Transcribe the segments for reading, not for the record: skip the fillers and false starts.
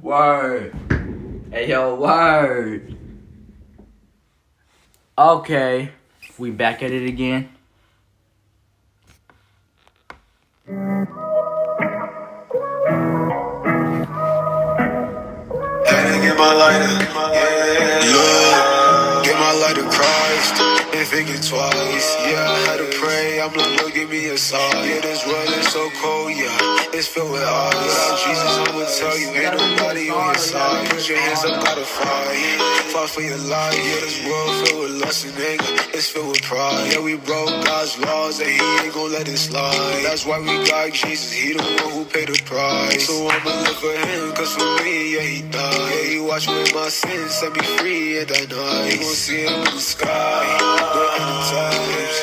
Word. Hey, yo, word. Okay. We back at it again. Had to get my lighter, yeah. Get my lighter Christ, and think it twice. Yeah, I had to pray. I'm like, Lord, give me a sign. Yeah, this world is so cold, yeah. It's filled with ice. Without Jesus, I'ma tell you, ain't nobody on your side. Put your hands up, gotta fight. Fight for your life. Yeah, this world filled with lust and anger. It's filled with pride. Yeah, we broke God's laws, and He ain't gon' let it slide. That's why we got Jesus. He the one who paid the price. So I'ma live for Him, cause for me, yeah, He died. Yeah, He washed away my sins, set me free at that night. You gon' see Him in the sky, the end of times.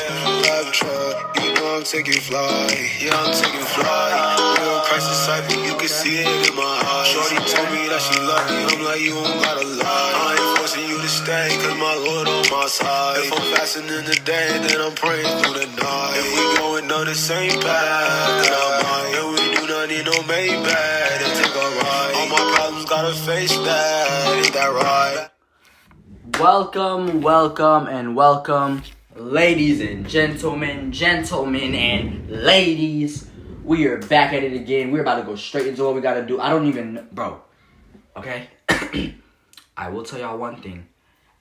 Life truck, you know I'm taking flight. Yeah, I'm taking flight. Real Christ disciple, you can see it in my eyes. Shorty told me that she love me, I'm like, you don't gotta lie. I ain't forcing you to stay, cause my Lord on my side. If I'm fasting in the day, then I'm praying through the night. If we going on the same path, then I'm right. If we do not need no Maybach, then take a ride. All my problems gotta face that, ain't that right? Welcome, ladies and gentlemen and ladies. We are back at it again. We're about to go straight into what we gotta do. I don't even, bro. Okay? I will tell y'all one thing.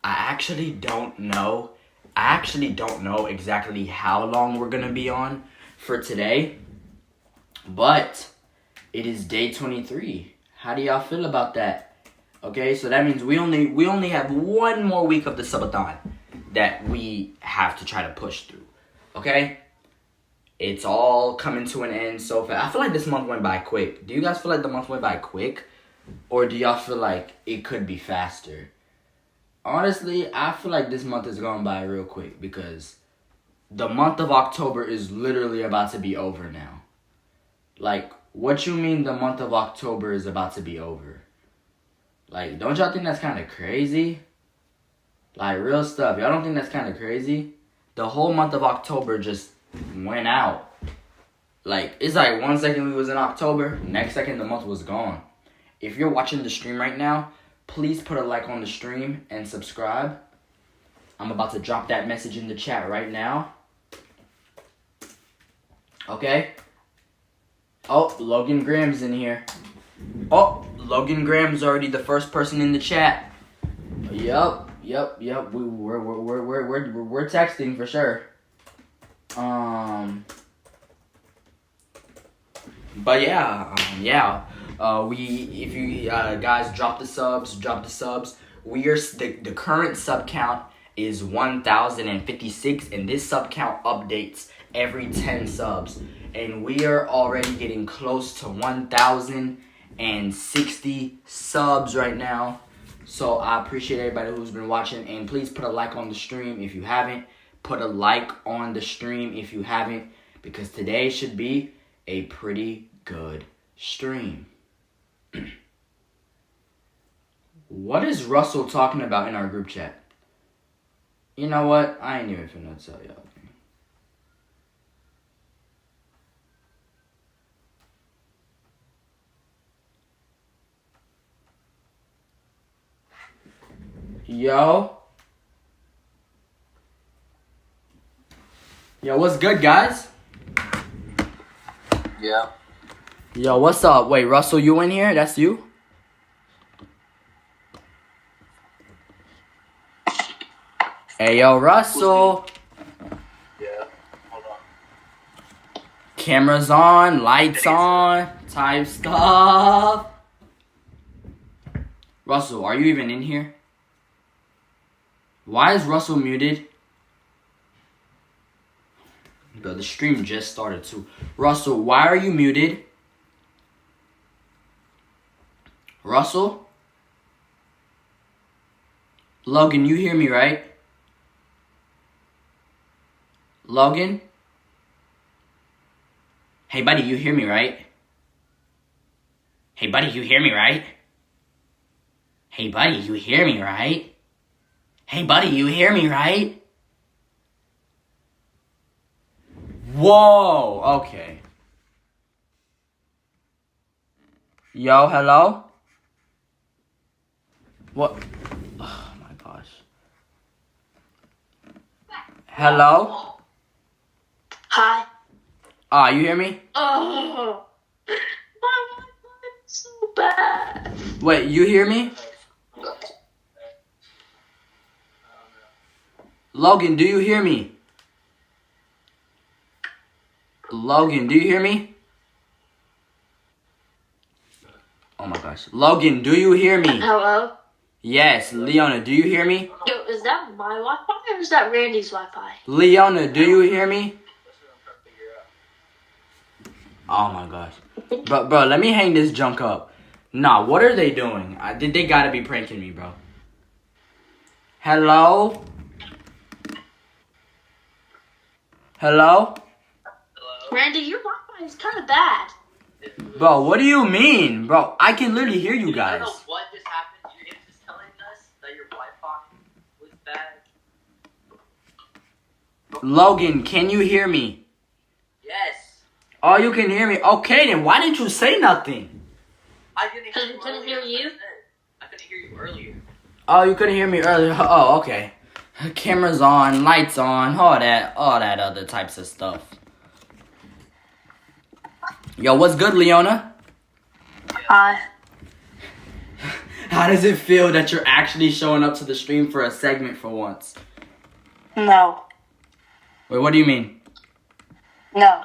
I actually don't know exactly how long we're gonna be on for today. But it is day 23. How do y'all feel about that? Okay, so that means we only have one more week of the subathon that we have to try to push through. Okay? It's all coming to an end so fast. I feel like this month went by quick. Do you guys feel like the month went by quick? Or do y'all feel like it could be faster? Honestly, I feel like this month is going by real quick because the month of October is literally about to be over now. Like, what you mean the month of October is about to be over? Like, don't y'all think that's kind of crazy? Like, real stuff. Y'all don't think that's kind of crazy? The whole month of October just went out. Like, it's like 1 second we was in October, next second the month was gone. If you're watching the stream right now, please put a like on the stream and subscribe. I'm about to drop that message in the chat right now. Okay? Oh, Logan Graham's in here. Oh, Logan Graham's already the first person in the chat. Yup. We're texting for sure. But yeah. If you guys drop the subs. We are the current sub count is 1,056, and this sub count updates every 10 subs, and we are already getting close to 1,060 subs right now. So I appreciate everybody who's been watching, and please put a like on the stream if you haven't. Put a like on the stream if you haven't, because today should be a pretty good stream. What is Russell talking about in our group chat? You know what? I ain't even finna tell y'all. Yo, what's good, guys? Yeah. Yo, what's up? Wait, Russell, you in here? That's you? Hey, yo, Russell. Yeah. Hold on. Cameras on, lights on, type stuff. Russell, are you even in here? Why is Russell muted? Bro, the stream just started too. Russell, why are you muted? Russell? Logan, you hear me, right? Logan? Hey, buddy, you hear me, right? Hey, buddy, you hear me, right? Hey, buddy, you hear me, right? Hey, buddy, you hear me, right? Whoa, okay. Yo, hello? What? Oh my gosh. Hello? Hi. You hear me? Oh, my Wi-Fi is so bad. Wait, you hear me? Logan, do you hear me? Logan, do you hear me? Oh my gosh. Logan, do you hear me? Hello? Yes, Leona, do you hear me? Yo, is that my Wi-Fi or is that Randy's Wi-Fi? Leona, do you hear me? Oh my gosh. Bro, let me hang this junk up. Nah, what are they doing? They gotta be pranking me, bro. Hello? Hello? Randy, your Wi-Fi is kind of bad. Bro, what do you mean? Bro, I can literally hear you guys. I don't know what just happened. You're just telling us that your Wi-Fi was bad. Logan, can you hear me? Yes. Oh, you can hear me. Okay, then why didn't you say nothing? I didn't hear you. Couldn't hear you? I couldn't hear you earlier. Oh, you couldn't hear me earlier. Oh, okay. Cameras on, lights on, all that other types of stuff. Yo, what's good, Leona? Hi. How does it feel that you're actually showing up to the stream for a segment for once? No. Wait, what do you mean? No.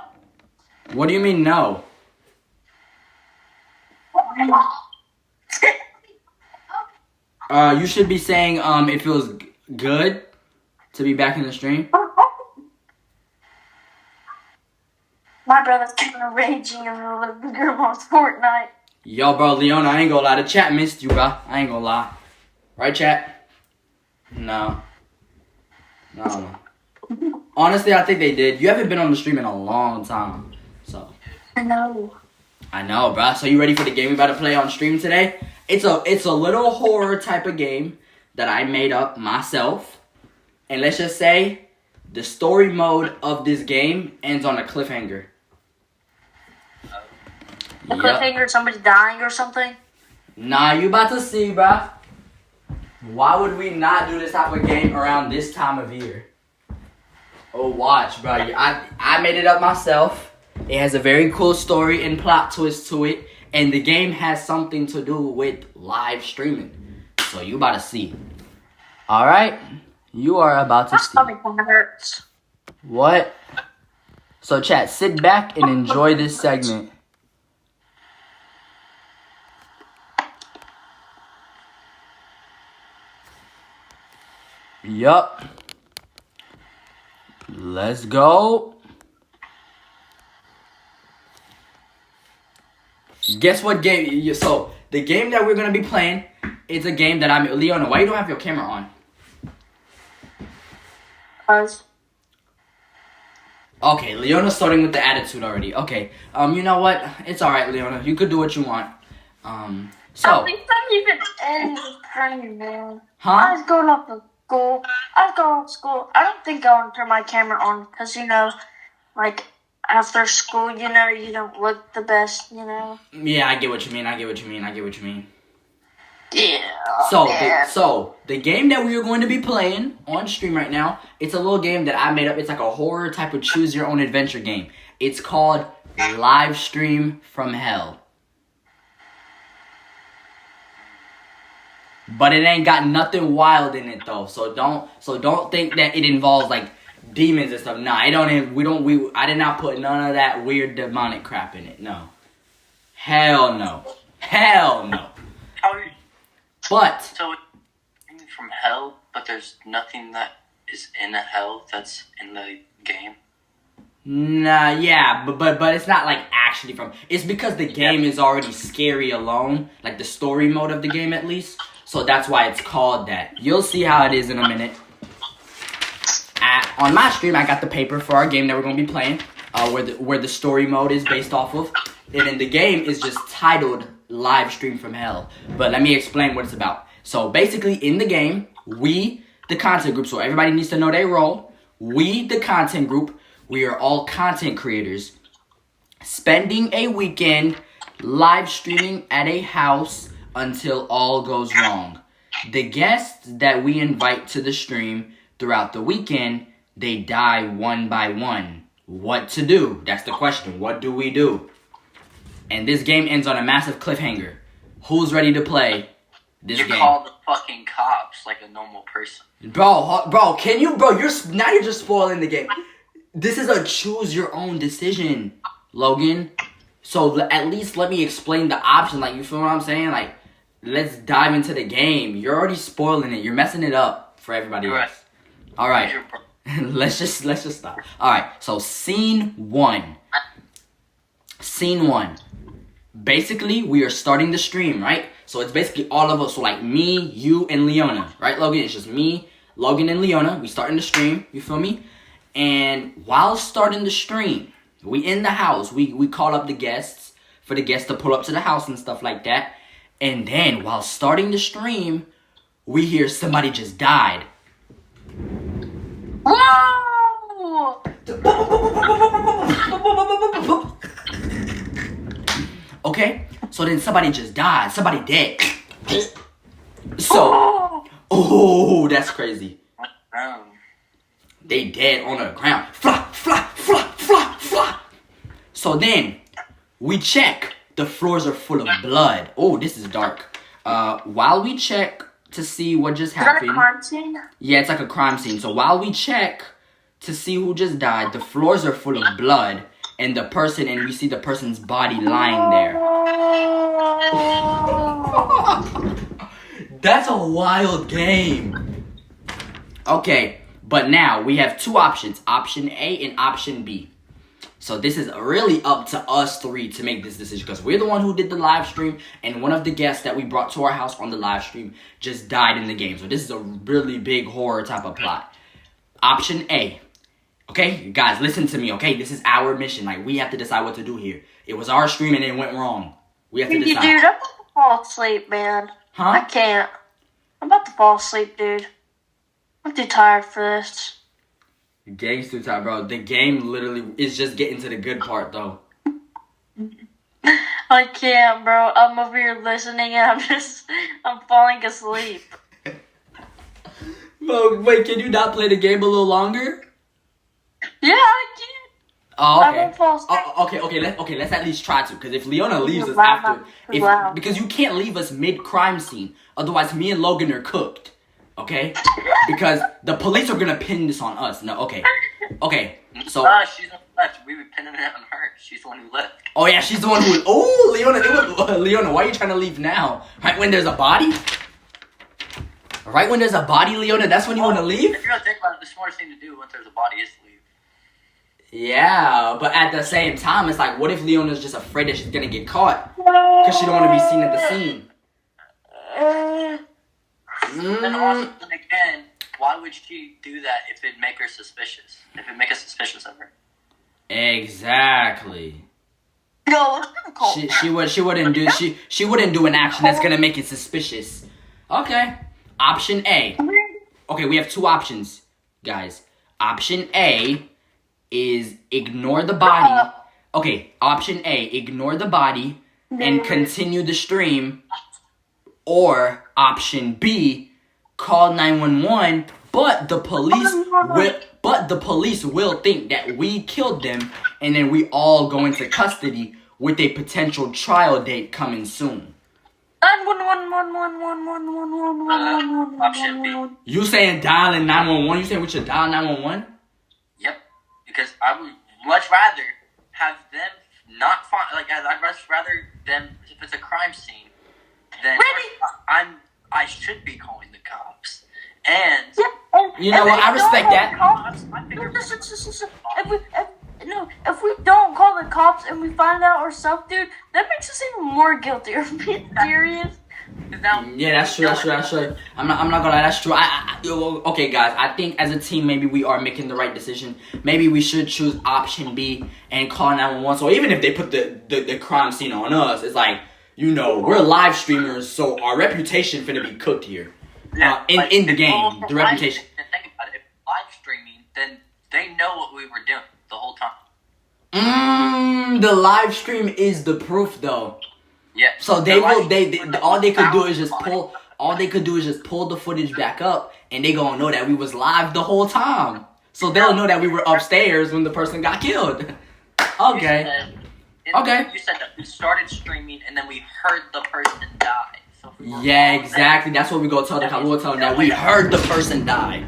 What do you mean, no? You should be saying, it feels good to be back in the stream. My brother's kind of raging in the living room on Fortnite. Yo, bro, Leona, I ain't gonna lie. The chat missed you, bro. I ain't gonna lie. Right, chat? No. No. Honestly, I think they did. You haven't been on the stream in a long time. So. No. I know, bro. So you ready for the game we about to play on stream today? It's a little horror type of game that I made up myself. And let's just say the story mode of this game ends on a cliffhanger. A cliffhanger, somebody dying or something? Nah, you about to see, bruh. Why would we not do this type of game around this time of year? Oh, watch, bro. I made it up myself. It has a very cool story and plot twist to it. And the game has something to do with live streaming. So you about to see. Alright? You are about to see. My stomach kind of hurts. What? So chat, sit back and enjoy this segment. Yup. Let's go. Guess what game? So, the game that we're going to be playing, it's a game that I'm... Leona, why you don't have your camera on? Cause. Okay, Leona's starting with the attitude already. Okay, you know what? It's alright, Leona. You could do what you want. So... At least I'm even in the training, man. Huh? I was going off to school. I was going to school. I don't think I want to turn my camera on because, you know, like, after school, you know, you don't look the best, you know? Yeah, I get what you mean. Yeah. So the game that we are going to be playing on stream right now, it's a little game that I made up. It's like a horror type of choose your own adventure game. It's called Live Stream from Hell. But it ain't got nothing wild in it though. So don't think that it involves like demons and stuff. Nah, I did not put none of that weird demonic crap in it. No. Hell no. But So, from hell, but there's nothing that is in a hell that's in the game. nah, yeah, but it's not like actually from. It's because the game is already scary alone, like the story mode of the game at least. So that's why it's called that. You'll see how it is in a minute. On my stream, I got the paper for our game that we're gonna be playing, where the story mode is based off of, and then the game is just titled Live Stream from Hell. But let me explain what it's about. So basically, in the game, we, the content group, so everybody needs to know their role. We, the content group, we are all content creators, spending a weekend live streaming at a house until all goes wrong. the guests that we invite to the stream throughout the weekend, they die one by one. What to do? That's the question. What do we do? And this game ends on a massive cliffhanger. Who's ready to play this game? You call the fucking cops like a normal person. Bro, can you, bro, you're just spoiling the game. This is a choose your own decision, Logan. So at least let me explain the option. Like, you feel what I'm saying? Like, let's dive into the game. You're already spoiling it. You're messing it up for everybody else. All right. let's just stop. All right. So scene one. Basically, we are starting the stream, right? So it's basically all of us. So like me, you, and Leona, right, Logan? It's just me, Logan, and Leona. We starting the stream. You feel me? And while starting the stream, we in the house. We call up the guests for the guests to pull up to the house and stuff like that. And then while starting the stream, we hear somebody just died. Whoa! Okay, so then somebody just died. Somebody dead. So, oh, that's crazy. They dead on the ground. Flop, flop, flop, flop, flop. So then, we check. The floors are full of blood. Oh, this is dark. While we check to see what just happened. Is that a crime scene? Yeah, it's like a crime scene. So while we check to see who just died, the floors are full of blood. And we see the person's body lying there. That's a wild game. Okay, but now we have two options. Option A and option B. So this is really up to us three to make this decision. Because we're the one who did the live stream. And one of the guests that we brought to our house on the live stream just died in the game. So this is a really big horror type of plot. Option A. Okay, guys, listen to me, okay? This is our mission. Like, we have to decide what to do here. It was our stream and it went wrong. We have to decide. Dude, I'm about to fall asleep, man. Huh? I can't. I'm about to fall asleep, dude. I'm too tired for this. The game's too tight, bro. The game literally is just getting to the good part, though. I can't, bro. I'm over here listening and I'm falling asleep. Bro, wait, can you not play the game a little longer? Yeah, I can. Oh, I okay. won't fall asleep. Okay. Let's at least try to. Because if Leona leaves us Wow, after, wow. because you can't leave us mid crime scene, otherwise me and Logan are cooked. Okay? Because the police are gonna pin this on us. No, okay. So. She's not left. We were pinning it on her. She's the one who left. Oh yeah, she's the one who. Oh, Leona, why are you trying to leave now? Right when there's a body. Right when there's a body, Leona, that's when you want to leave? If you're gonna think about it, the smartest thing to do once there's a body is to leave. Yeah, but at the same time, it's like, what if Leona's just afraid that she's gonna get caught? Because she don't want to be seen at the scene. And also, then again, why would she do that if it'd make her suspicious? If it'd make us suspicious of her? Exactly. No, it's gonna call. She wouldn't do an action that's gonna make it suspicious. Okay. Option A. Okay, we have two options, guys. Option A is ignore the body. Okay, option A, ignore the body and continue the stream. Or option B, call 911, but the police will think that we killed them, and then we all go into custody with a potential trial date coming soon. Option B. You saying dialing 911? You saying we should dial 911? Yep. Because I would much rather have them not find. Like, I'd much rather them if it's a crime scene. Then I should be calling the cops. And you know what? I respect that. If we don't call the cops and we find out ourselves, dude, that makes us even more guilty. Are you being serious? Yeah, that's true. I'm not gonna lie, that's true. Okay, guys, I think as a team, maybe we are making the right decision. Maybe we should choose option B and call 911. So even if they put the crime scene on us, it's like, you know, we're live streamers, so our reputation finna be cooked here. In the game, the reputation. Think about it. If live streaming, then they know what we were doing the whole time. The live stream is the proof, though. Yeah. So all they could do is just pull. all they could do is just pull the footage back up, and they gonna know that we was live the whole time. So they'll know that we were upstairs when the person got killed. Okay. Okay. You said that we started streaming and then we heard the person die. So Yeah, exactly. That's what we gonna tell them. We gonna tell them that we heard the person die.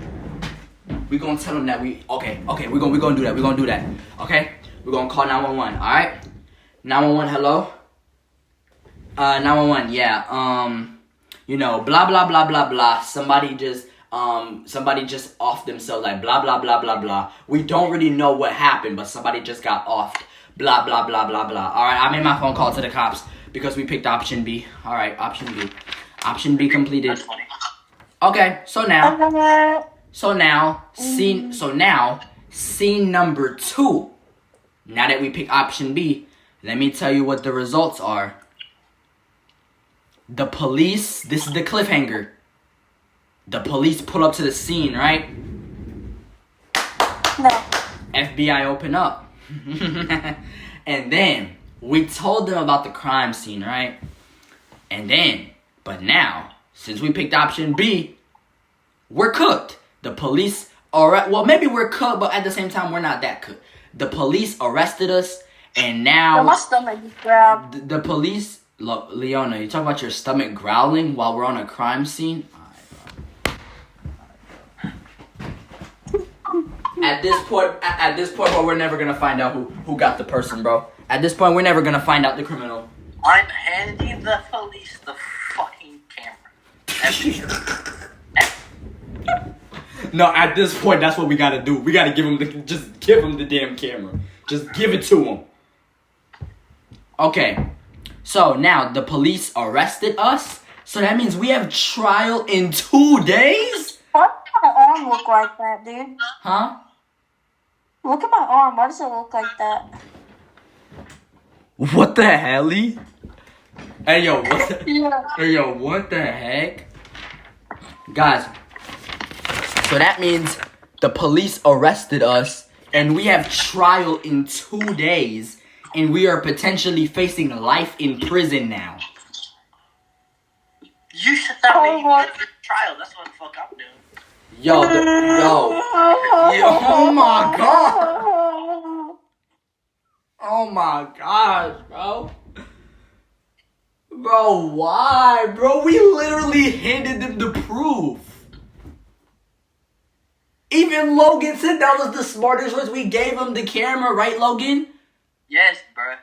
We gonna tell them that we okay. We gonna do that. We gonna do that. Okay. We're gonna call 911. All right. 911. Hello. 911. Yeah. You know, blah blah blah blah blah. Somebody just offed themselves, like blah blah blah blah blah. We don't really know what happened, but somebody just got offed. Blah blah blah blah blah. All right. I made my phone call to the cops because we picked option B. All right. Option B. Option B completed. That's funny. Okay. So now, scene number 2. Now that we pick option B, let me tell you what the results are. The police, this is the cliffhanger. The police pull up to the scene, right? No. FBI open up. And then we told them about the crime scene, right? But now, since we picked option B, we're cooked. The police well, maybe we're cooked, but at the same time, we're not that cooked. The police arrested us, and now My stomach is grabbed. the police. Look, Leona, you talk about your stomach growling while we're on a crime scene. At this point, bro, we're never gonna find out who got the person, bro. At this point, we're never gonna find out the criminal. I'm handing the police the fucking camera. No, at this point, that's what we gotta do. We gotta give him the damn camera. Just give it to him. Okay, so now the police arrested us. So that means we have trial in 2 days? Why does my arm look like that, dude? Huh? Look at my arm. Why does it look like that? What the hell? Hey yo, Yeah. Hey yo, what the heck? Guys, so that means the police arrested us and we have trial in 2 days and we are potentially facing life in prison now. You should not be what? for trial. That's what the fuck I'm doing. Yo, oh my god. Oh my gosh, bro. Bro, why? Bro, we literally handed them the proof. Even Logan said that was the smartest choice. We gave him the camera, right, Logan? Yes, bruh.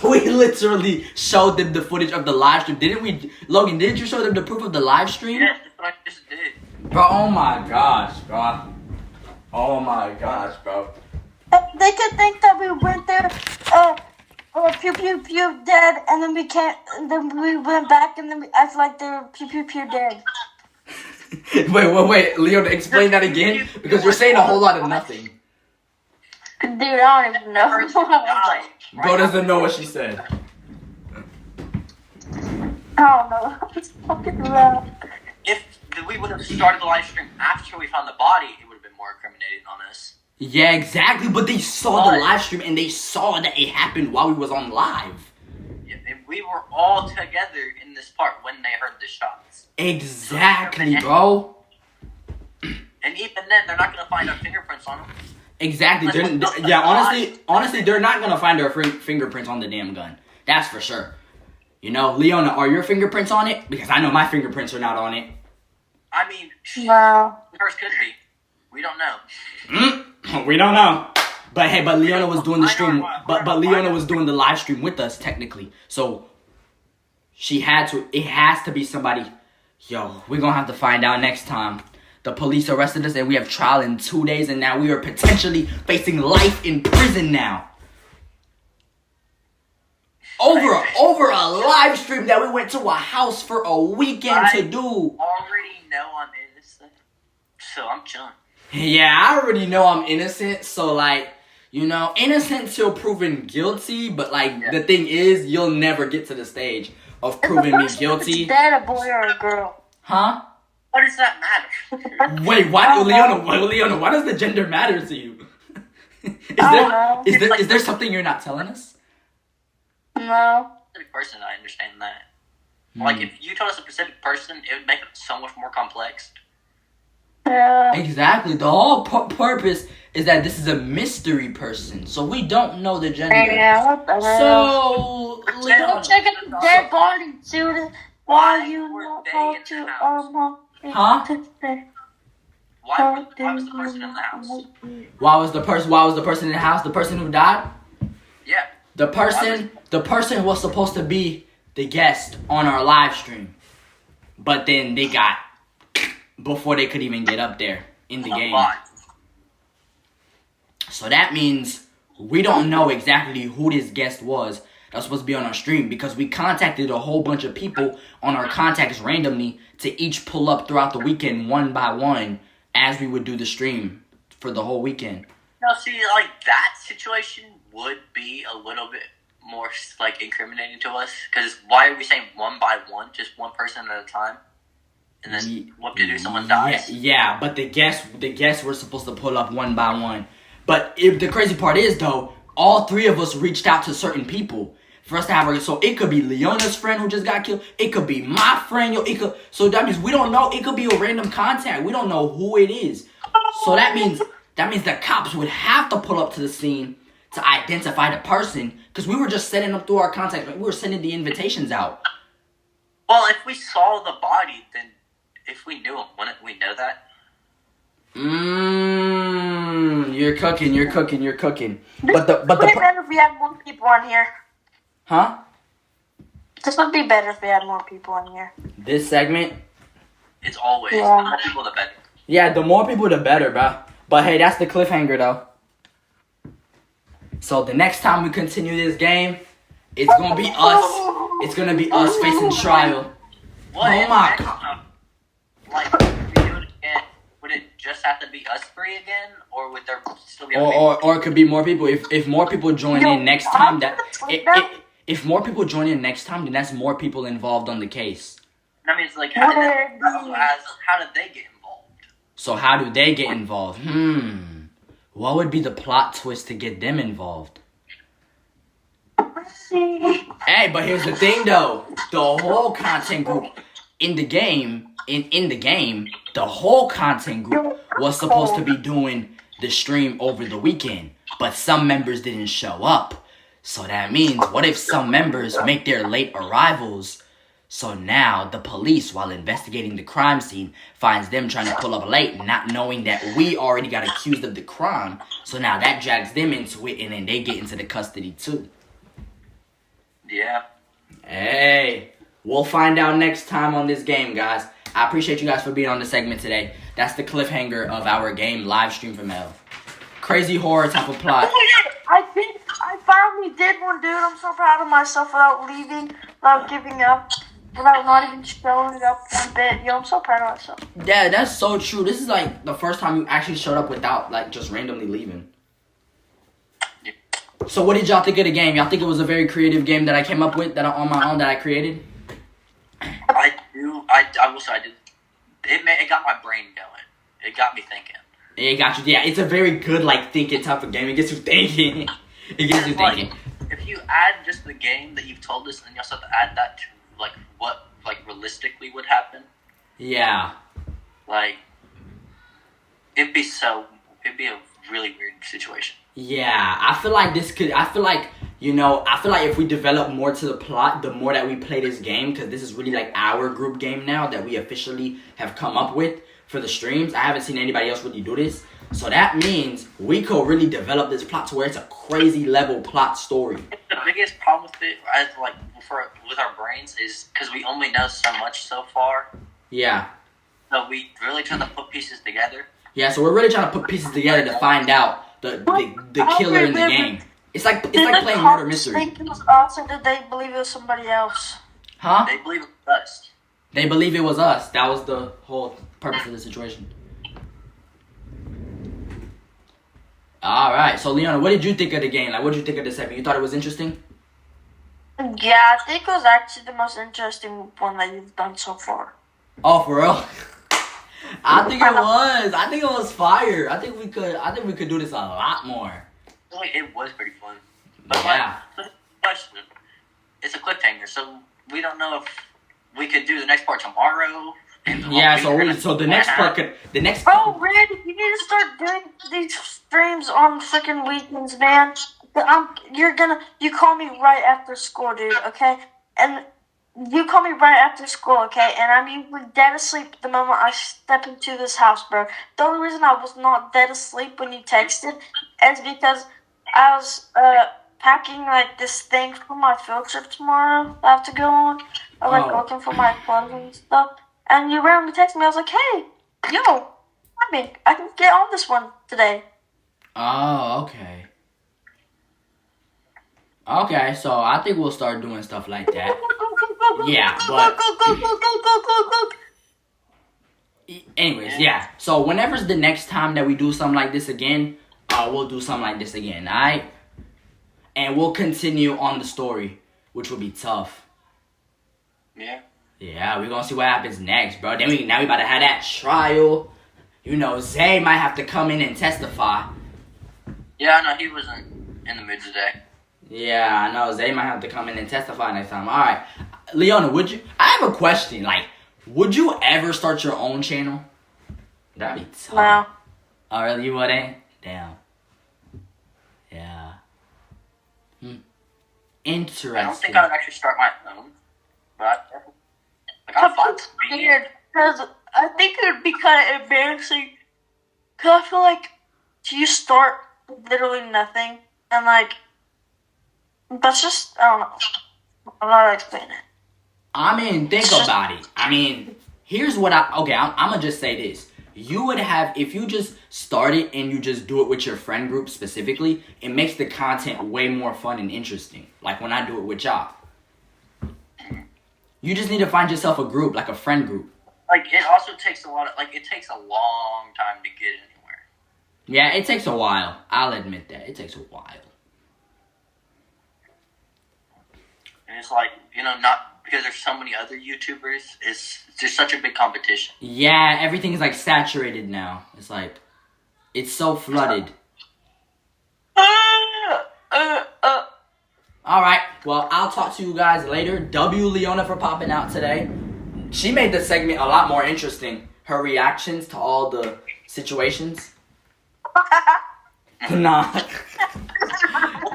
We literally showed them the footage of the live stream. Didn't we? Logan, didn't you show them the proof of the live stream? Yes, that's what I just did. Bro, oh my gosh, bro. Oh my gosh, bro. They could think that we went there, pew pew pew dead, and then we can't. And then we went back, and then we act like they're pew pew pew dead. Wait, Leon, explain that again because you're saying a whole lot of nothing. Dude, I don't even know. Person died. Bro doesn't know what she said. I don't know. It's fucking loud. If we would have started the live stream after we found the body, it would have been more incriminating on us. Yeah, exactly. But they saw the live stream and they saw that it happened while we was on live. Yeah, if we were all together in this part when they heard the shots. Exactly, bro. And even then, they're not gonna find our fingerprints on them. Exactly. Honestly, they're not gonna find our fingerprints on the damn gun. That's for sure. You know, Leona, are your fingerprints on it? Because I know my fingerprints are not on it. I mean, No. hers could be. We don't know. We don't know. But hey, Leona was doing the stream. But Leona was doing the live stream with us technically. So she had to. It has to be somebody. Yo, we're gonna have to find out next time. The police arrested us and we have trial in 2 days, and now we are potentially facing life in prison now. Over a live stream that we went to a house for a weekend to do. Already know I'm innocent, so I'm chilling. Yeah, I already know I'm innocent, so like, you know, innocent till proven guilty, but like, the thing is, you'll never get to the stage of proving me guilty. Is that a boy or a girl? Huh? What does that matter? Wait, why, Leona, why does the gender matter to you? Is there something you're not telling us? No. Every person, I understand that. Like, if you told us a specific person, it would make it so much more complex. Yeah. Exactly. The whole purpose is that this is a mystery person, so we don't know the gender. Yeah, what the hell? So, Don't check out the dead body, dude. Why you not talk to our mom? Huh? Why was the person in the house? Why was the person in the house? The person who died? Yeah. The person was supposed to be the guest on our live stream, but then they got before they could even get up there in the game. So that means we don't know exactly who this guest was that's supposed to be on our stream, because we contacted a whole bunch of people on our contacts randomly to each pull up throughout the weekend one by one as we would do the stream for the whole weekend. No, see, like, that situation would be a little bit more, like, incriminating to us, because why are we saying one by one, just one person at a time? And then what to do? Someone dies. Yeah, but the guests were supposed to pull up one by one. But the crazy part is, though, all three of us reached out to certain people for us to have so it could be Leona's friend who just got killed. It could be my friend. So that means we don't know. It could be a random contact. We don't know who it is. So that means the cops would have to pull up to the scene to identify the person, because we were just setting up through our contacts. We were sending the invitations out. Well, if we saw the body, then if we knew him, wouldn't we know that? You're cooking. But This would be better if we had more people on here. Huh? This would be better if we had more people on here. This segment? It's always the more people, the better. Yeah, the more people, the better, bro. But hey, that's the cliffhanger, though. So the next time we continue this game, it's gonna be us. It's gonna be us facing trial. What Oh my god. time, like, if we do it again, would it just have to be us three again, or would there still be other people? Or it could be more people. If more people join in next time, if more people join in next time, then that's more people involved on the case. That means, like, how did they get involved? So how do they get involved? What would be the plot twist to get them involved? Hey, but here's the thing, though. The whole content group in the game, the whole content group was supposed to be doing the stream over the weekend, but some members didn't show up. So that means, what if some members make their late arrivals? So now the police, while investigating the crime scene, finds them trying to pull up late, not knowing that we already got accused of the crime. So now that drags them into it, and then they get into the custody too. Yeah. Hey, we'll find out next time on this game, guys. I appreciate you guys for being on the segment today. That's the cliffhanger of our game live stream from hell. Crazy horror type of plot. I finally did one, dude. I'm so proud of myself without leaving, without giving up, without not even showing up one bit. Yo, I'm so proud of myself. Yeah, that's so true. This is like the first time you actually showed up without like just randomly leaving. Yeah. So what did y'all think of the game? Y'all think it was a very creative game that I came up with, that I, on my own, that I created? I do. I will say I did. It got my brain going. It got me thinking. It got you. Yeah, it's a very good like thinking type of game. It gets you thinking. It gets you thinking. If you add just the game that you've told us, and you also have to add that to like what like realistically would happen. Yeah. Like it'd be a really weird situation. Yeah, I feel like if we develop more to the plot, the more that we play this game, because this is really like our group game now that we officially have come up with for the streams. I haven't seen anybody else really do this. So that means we could really develop this plot to where it's a crazy level plot story. The biggest problem with it, as like with our brains, is because we only know so much so far. Yeah. So we really try to put pieces together. Yeah, so we're really trying to put pieces together to find out the killer in the game. It's like playing murder mystery. Did they think it was us, or did they believe it was somebody else? Huh? They believe it was us. They believe it was us. That was the whole purpose of the situation. Alright, so Leona, what did you think of the game? Like, what did you think of the segment? You thought it was interesting? Yeah, I think it was actually the most interesting one that you've done so far. Oh, for real? I think it was. I think it was fire. I think we could do this a lot more. It was pretty fun. But Yeah. question. It's a cliffhanger, so we don't know if we could do the next part tomorrow. Yeah, so the next part Bro, Red, you need to start doing these streams on freaking weekends, man. You call me right after school, dude, okay? And you call me right after school, okay? And I'm usually dead asleep the moment I step into this house, bro. The only reason I was not dead asleep when you texted is because I was packing like this thing for my field trip tomorrow that I have to go on. I was looking for my clothes and stuff. And you randomly texted me. I was like, hey, yo, I can get on this one today. Oh, okay. Okay, so I think we'll start doing stuff like that. Yeah, but anyways, yeah. So whenever's the next time that we do something like this again, we'll do something like this again, alright? And we'll continue on the story, which will be tough. Yeah. Yeah, we're gonna see what happens next, bro. Now we about to have that trial. You know, Zay might have to come in and testify. Yeah, no, he wasn't in the mood today. Yeah, I know. Zay might have to come in and testify next time. Alright. Leona, I have a question. Like, would you ever start your own channel? That'd be tough. No. Oh, really? You wouldn't? Damn. Yeah. Interesting. I don't think I would actually start my own. But I'm fine. Weird, because I think it would be kind of embarrassing. Because I feel like you start literally nothing, and like, that's just, I don't know. I'm not explaining it. I mean, think about it. I mean, here's what I'm going to just say this. You would have, if you just start it and you just do it with your friend group specifically, it makes the content way more fun and interesting. Like when I do it with y'all. You just need to find yourself a group, like a friend group. Like, it also takes it takes a long time to get anywhere. Yeah, it takes a while. I'll admit that. It takes a while. And it's like, not because there's so many other YouTubers, it's just such a big competition. Yeah, everything is like saturated now. It's like, it's so flooded. Alright, well, I'll talk to you guys later. W Leona for popping out today. She made the segment a lot more interesting. Her reactions to all the situations. Nah.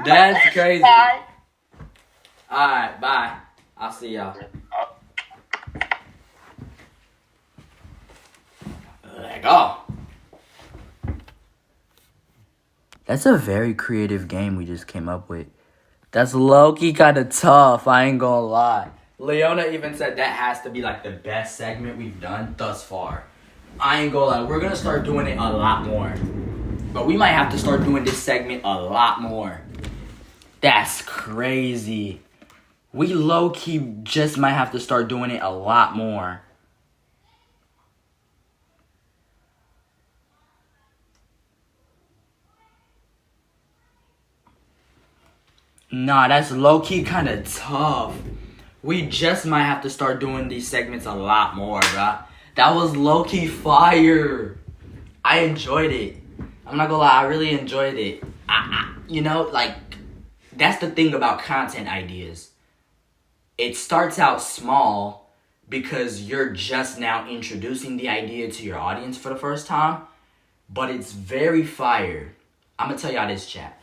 That's crazy. Bye. Alright, bye. I'll see y'all. Let go. That's a very creative game we just came up with. That's low-key kind of tough, I ain't gonna lie. Leona even said that has to be like the best segment we've done thus far. I ain't gonna lie, we're gonna start doing it a lot more. But we might have to start doing this segment a lot more. That's crazy. We low-key just might have to start doing it a lot more. Nah, that's low-key kind of tough. We just might have to start doing these segments a lot more, bruh. That was low-key fire. I enjoyed it. I'm not gonna lie, I really enjoyed it. That's the thing about content ideas. It starts out small because you're just now introducing the idea to your audience for the first time. But it's very fire. I'm gonna tell y'all this, chat.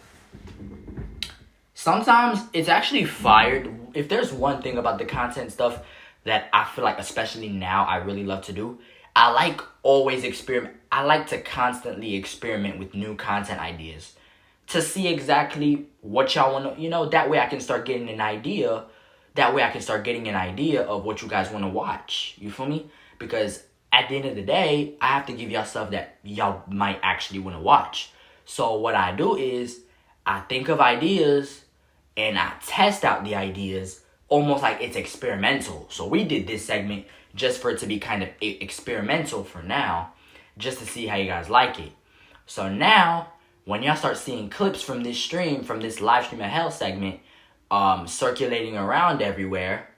Sometimes it's actually fired. If there's one thing about the content stuff that I feel like, especially now, I really love to do, I like always experiment. I like to constantly experiment with new content ideas to see exactly what y'all want to, that way I can start getting an idea. That way I can start getting an idea of what you guys want to watch. You feel me? Because at the end of the day, I have to give y'all stuff that y'all might actually want to watch. So what I do is I think of ideas and I test out the ideas almost like it's experimental. So we did this segment just for it to be kind of experimental for now, just to see how you guys like it. So now, when y'all start seeing clips from this stream, from this live stream of hell segment, circulating around everywhere,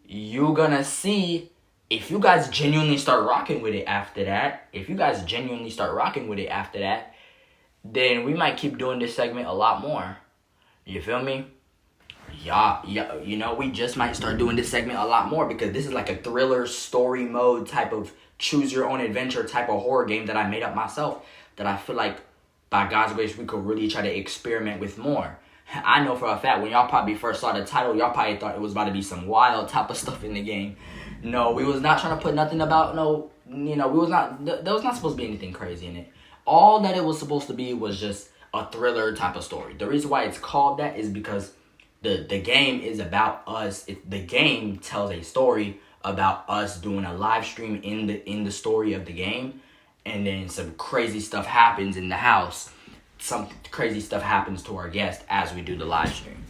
you're gonna see if you guys genuinely start rocking with it after that. Then we might keep doing this segment a lot more. You feel me? you know, we just might start doing this segment a lot more because this is like a thriller story mode type of choose your own adventure type of horror game that I made up myself that I feel like by God's grace we could really try to experiment with more. I know for a fact when y'all probably first saw the title, y'all probably thought it was about to be some wild type of stuff in the game. No, we was not trying to put nothing about there was not supposed to be anything crazy in it. All that it was supposed to be was just a thriller type of story. The reason why it's called that is because the game is about us. The game tells a story about us doing a live stream in the story of the game, and then some crazy stuff happens in the house. Some crazy stuff happens to our guest as we do the live stream.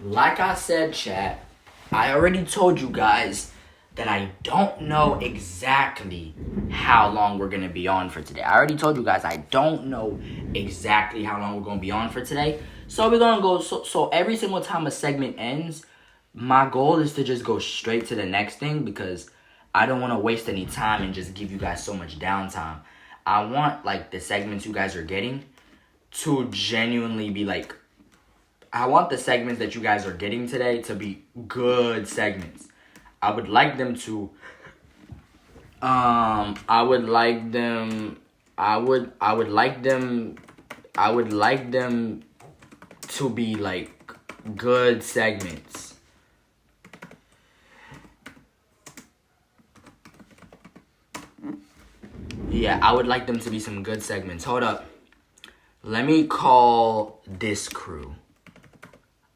Like I said, chat, I already told you guys that I don't know exactly how long we're going to be on for today. I already told you guys I don't know exactly how long we're going to be on for today. So we're going to go, so every single time a segment ends, my goal is to just go straight to the next thing because I don't want to waste any time and just give you guys so much downtime. I want, like, the segments you guys are getting to genuinely be, like, I want the segments that you guys are getting today to be good segments. I would like them to I would like them to be like good segments. Yeah, I would like them to be some good segments. Hold up. Let me call this crew.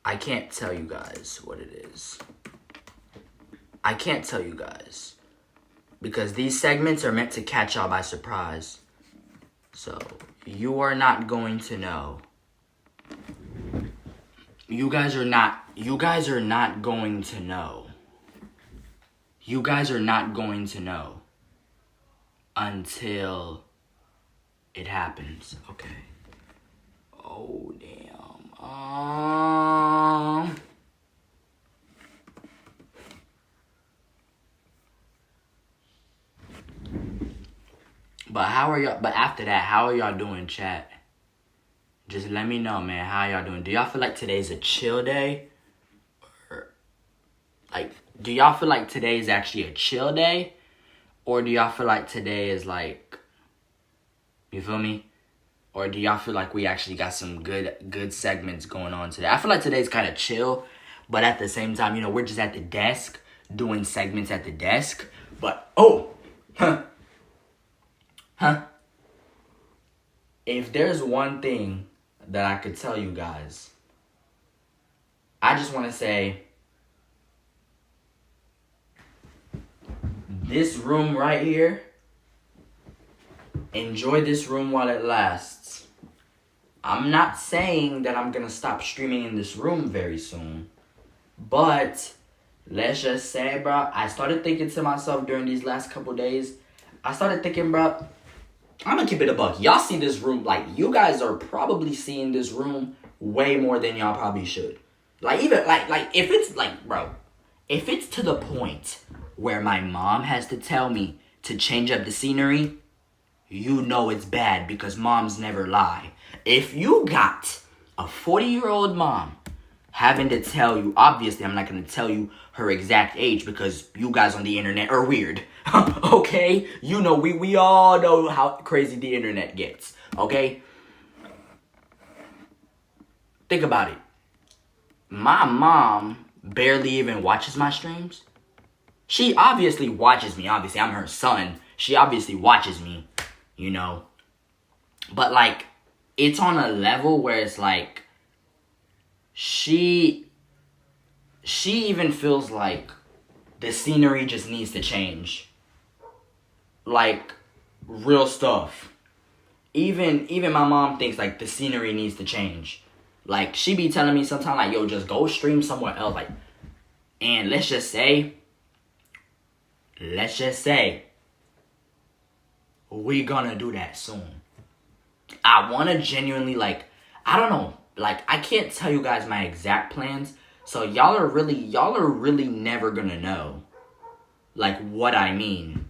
I can't tell you guys what it is. I can't tell you guys. Because these segments are meant to catch y'all by surprise. So, you are not going to know. You guys are not going to know. You guys are not going to know until it happens. Okay. Oh, damn. But after that, how are y'all doing, chat? Just let me know, man. How y'all doing? Do y'all feel like today's a chill day? Or, like, do y'all feel like today is actually a chill day? Or do y'all feel like today is like, you feel me? Or do y'all feel like we actually got some good segments going on today? I feel like today's kind of chill, but at the same time, we're just at the desk doing segments at the desk. But, if there's one thing that I could tell you guys, I just want to say, this room right here, enjoy this room while it lasts. I'm not saying that I'm going to stop streaming in this room very soon. But let's just say, bro, I started thinking to myself during these last couple days. I started thinking, bro, I'm going to keep it a buck. Y'all see this room. Like, you guys are probably seeing this room way more than y'all probably should. Like, even, like if it's, like, bro, if it's to the point where my mom has to tell me to change up the scenery, you know it's bad because moms never lie. If you got a 40-year-old mom having to tell you, obviously I'm not going to tell you her exact age because you guys on the internet are weird. Okay? We all know how crazy the internet gets. Okay? Think about it. My mom barely even watches my streams. She obviously watches me. Obviously, I'm her son. She obviously watches me, But, like, it's on a level where it's like, she even feels like the scenery just needs to change. Like, real stuff. Even my mom thinks, like, the scenery needs to change. Like, she be telling me sometimes, like, yo, just go stream somewhere else. Like, and let's just say, we gonna do that soon. I want to genuinely, like, I don't know. Like, I can't tell you guys my exact plans. So y'all are really never gonna know, like, what I mean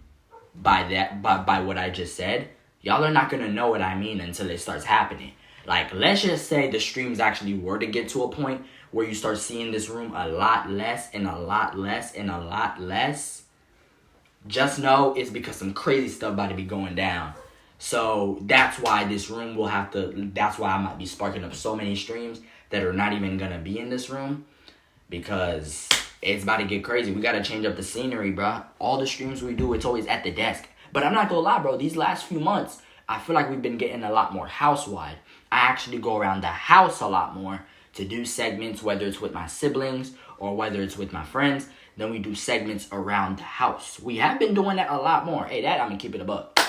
by that, by what I just said. Y'all are not going to know what I mean until it starts happening. Like, let's just say the streams actually were to get to a point where you start seeing this room a lot less and a lot less and a lot less. Just know it's because some crazy stuff about to be going down. So that's why this room will have to, that's why I might be sparking up so many streams that are not even going to be in this room. Because it's about to get crazy. We got to change up the scenery, bro. All the streams we do, it's always at the desk. But I'm not going to lie, bro. These last few months, I feel like we've been getting a lot more house-wide. I actually go around the house a lot more to do segments, whether it's with my siblings or whether it's with my friends. Then we do segments around the house. We have been doing that a lot more. Hey, that I'm going to keep it a buck.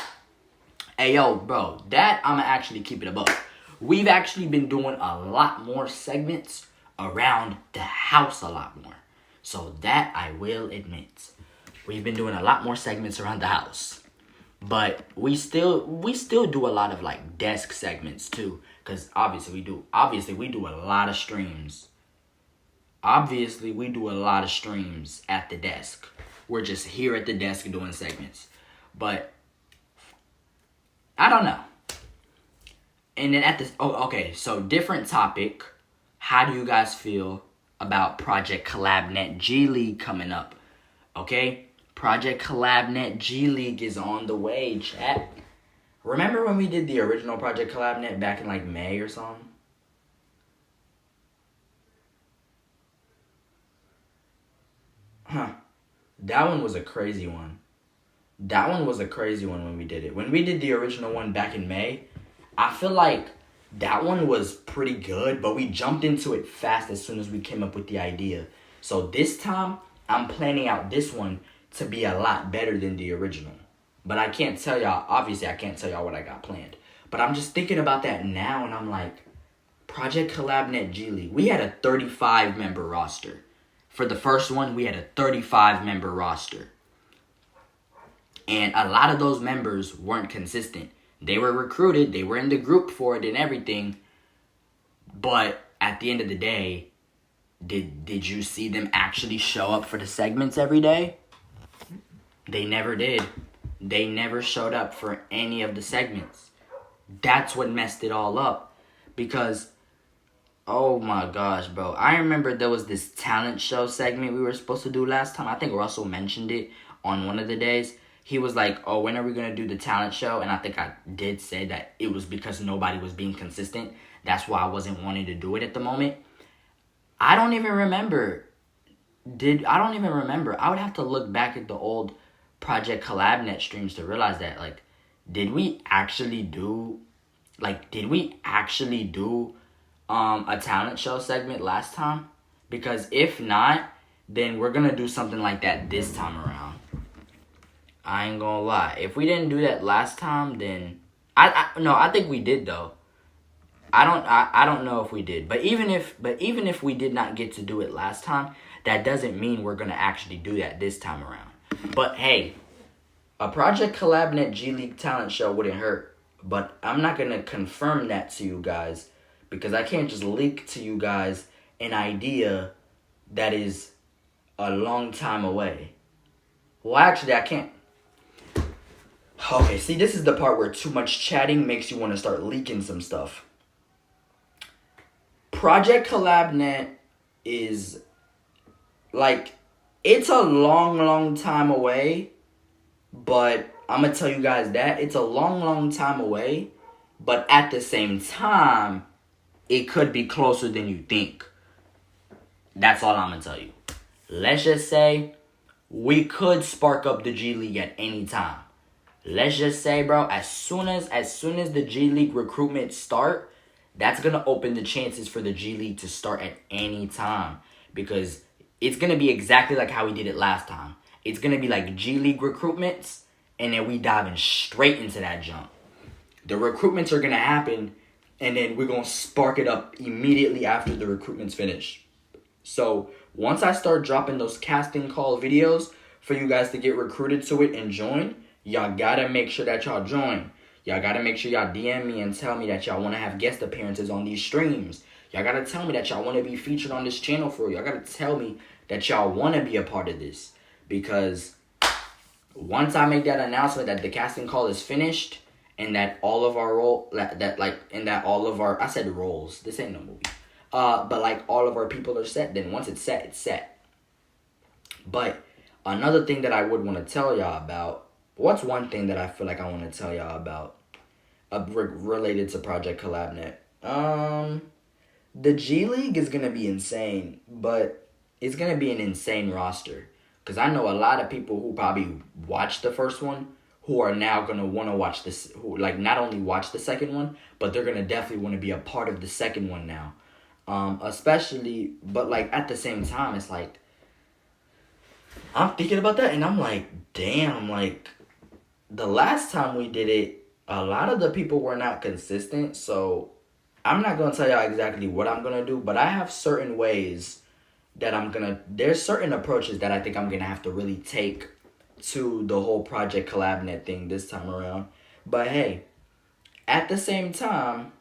Hey, yo, bro, that I'm going to actually keep it a buck. We've actually been doing a lot more segments around the house a lot more. So that I will admit. We've been doing a lot more segments around the house. But we still do a lot of like desk segments too. Because obviously we do a lot of streams. Obviously we do a lot of streams at the desk. We're just here at the desk doing segments. But I don't know. And then at this, okay, so different topic. How do you guys feel about Project CollabNet G League coming up? Okay, Project CollabNet G League is on the way, chat. Remember when we did the original Project CollabNet back in like May or something? Huh. That one was a crazy one. That one was a crazy one when we did it. When we did the original one back in May, I feel like that one was pretty good, but we jumped into it fast as soon as we came up with the idea. So this time, I'm planning out this one to be a lot better than the original. But I can't tell y'all, obviously I can't tell y'all what I got planned. But I'm just thinking about that now, and I'm like, Project CollabNet G League, we had a 35-member roster. For the first one, we had a 35-member roster. And a lot of those members weren't consistent. They were recruited, they were in the group for it and everything. But at the end of the day, did you see them actually show up for the segments every day? They never did. They never showed up for any of the segments. That's what messed it all up. Because, oh my gosh, bro. I remember there was this talent show segment we were supposed to do last time. I think Russell mentioned it on one of the days. He was like, oh, when are we going to do the talent show? And I think I did say that it was because nobody was being consistent. That's why I wasn't wanting to do it at the moment. I don't even remember. I would have to look back at the old Project CollabNet streams to realize that, like, did we actually do a talent show segment last time? Because if not, then we're going to do something like that this time around. I ain't gonna lie. If we didn't do that last time, then I think we did though. I don't know if we did. But even if we did not get to do it last time, that doesn't mean we're gonna actually do that this time around. But hey, a Project CollabNet G League talent show wouldn't hurt. But I'm not gonna confirm that to you guys because I can't just leak to you guys an idea that is a long time away. Well, actually, I can't. Okay, see, this is the part where too much chatting makes you want to start leaking some stuff. Project CollabNet is, like, it's a long, long time away, but I'm going to tell you guys that. It's a long, long time away, but at the same time, it could be closer than you think. That's all I'm going to tell you. Let's just say we could spark up the G League at any time. Let's just say, bro, as soon as the G League recruitment start, that's going to open the chances for the G League to start at any time. Because it's going to be exactly like how we did it last time. It's going to be like G League recruitments, and then we diving straight into that jump. The recruitments are going to happen, and then we're going to spark it up immediately after the recruitments finish. So once I start dropping those casting call videos for you guys to get recruited to it and join, y'all gotta make sure that y'all join. Y'all gotta make sure y'all DM me and tell me that y'all want to have guest appearances on these streams. Y'all gotta tell me that y'all want to be featured on this channel for you. Y'all gotta tell me that y'all want to be a part of this. Because once I make that announcement that the casting call is finished and that all of our I said roles. This ain't no movie. But like all of our people are set. Then once it's set, it's set. But another thing that I would want to tell y'all about. What's one thing that I feel like I want to tell y'all about related to Project CollabNet? The G League is gonna be insane, but it's gonna be an insane roster. Cause I know a lot of people who probably watched the first one who are now gonna want to watch this. Who like not only watch the second one, but they're gonna definitely want to be a part of the second one now. Especially, but like at the same time, it's like I'm thinking about that, and I'm like, damn, like the last time we did it, a lot of the people were not consistent. So I'm not gonna tell y'all exactly what I'm gonna do, but I have certain ways that there's certain approaches that I think I'm gonna have to really take to the whole Project CollabNet thing this time around. But hey, at the same time,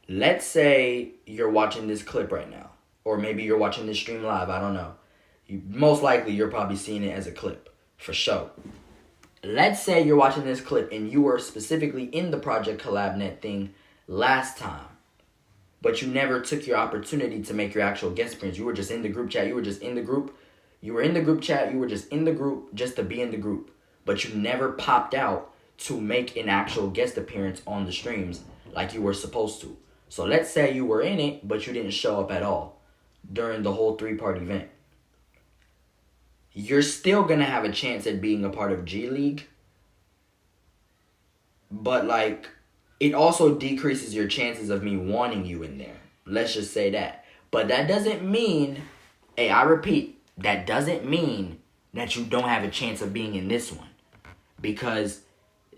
let's say you're watching this clip right now, or maybe you're watching this stream live, I don't know. Most likely you're probably seeing it as a clip, for sure. Let's say you're watching this clip and you were specifically in the Project CollabNet thing last time, but you never took your opportunity to make your actual guest appearance. You were just in the group chat. You were just in the group. You were in the group chat. You were just in the group just to be in the group. But you never popped out to make an actual guest appearance on the streams like you were supposed to. So let's say you were in it, but you didn't show up at all during the whole 3-part event. You're still going to have a chance at being a part of G League. But like, it also decreases your chances of me wanting you in there. Let's just say that. But that doesn't mean, I repeat, that doesn't mean that you don't have a chance of being in this one. Because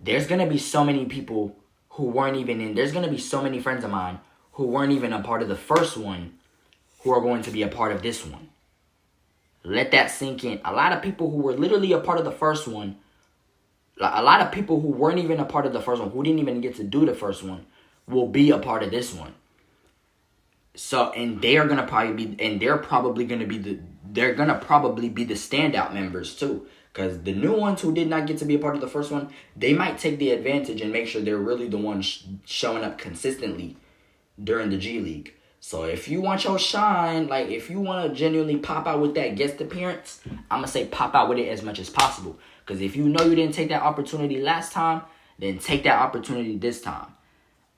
there's going to be so many people who weren't even in, there's going to be so many friends of mine who weren't even a part of the first one who are going to be a part of this one. Let that sink in. A lot of people who were literally a part of the first one, a lot of people who weren't even a part of the first one, who didn't even get to do the first one, will be a part of this one. So, and they're gonna probably be, and they're probably gonna be the standout members too. Because the new ones who did not get to be a part of the first one, they might take the advantage and make sure they're really the ones showing up consistently during the G League. So if you want your shine, like if you want to genuinely pop out with that guest appearance, I'm going to say pop out with it as much as possible. Because if you know you didn't take that opportunity last time, then take that opportunity this time.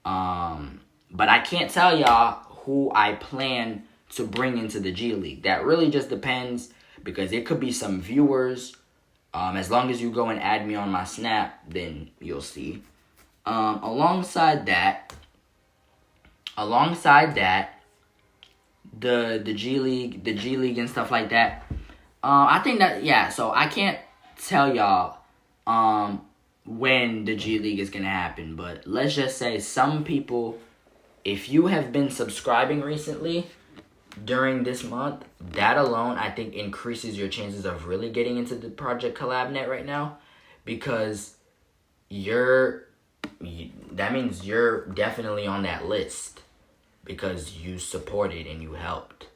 But I can't tell y'all who I plan to bring into the G League. That really just depends, because it could be some viewers. As long as you go and add me on my Snap, then you'll see. Alongside that, the G League and stuff like that. I think that, so I can't tell y'all when the G League is gonna happen, but let's just say some people, if you have been subscribing recently during this month, that alone I think increases your chances of really getting into the Project CollabNet right now, because that means you're definitely on that list because you supported and you helped.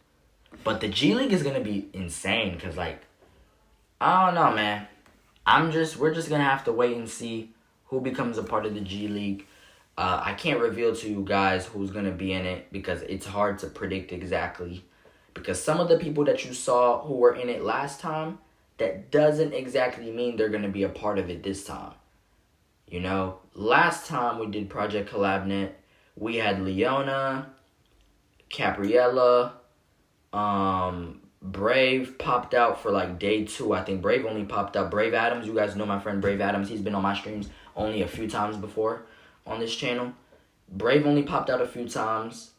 But the G League is gonna be insane, because like, I don't know, man. We're just gonna have to wait and see who becomes a part of the G League. I can't reveal to you guys who's gonna be in it, because it's hard to predict exactly. Because some of the people that you saw who were in it last time, that doesn't exactly mean they're gonna be a part of it this time. You know, last time we did Project CollabNet, we had Leona, Capriella, Brave popped out for like day 2. I think Brave only popped out. Brave Adams, you guys know my friend Brave Adams. He's been on my streams only a few times before on this channel. Brave only popped out a few times.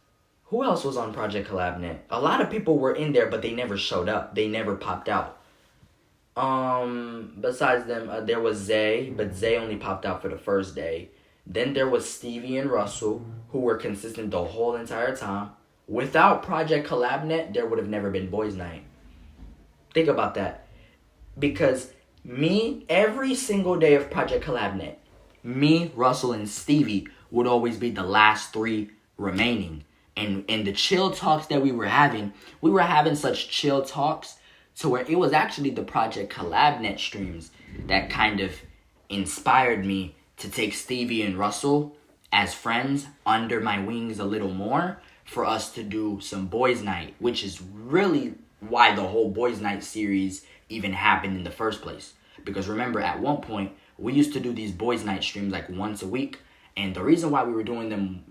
Who else was on Project CollabNet? A lot of people were in there, but they never showed up. They never popped out. Besides them, there was Zay, but Zay only popped out for the first day. Then there was Stevie and Russell, who were consistent the whole entire time. Without Project CollabNet, there would have never been Boys Night. Think about that. Because every single day of Project CollabNet, me, Russell, and Stevie would always be the last 3 remaining. And the chill talks that we were having such chill talks to where it was actually the Project CollabNet streams that kind of inspired me to take Stevie and Russell as friends under my wings a little more for us to do some boys' night, which is really why the whole boys' night series even happened in the first place. Because remember, at one point, we used to do these boys' night streams like once a week. And the reason why we were doing them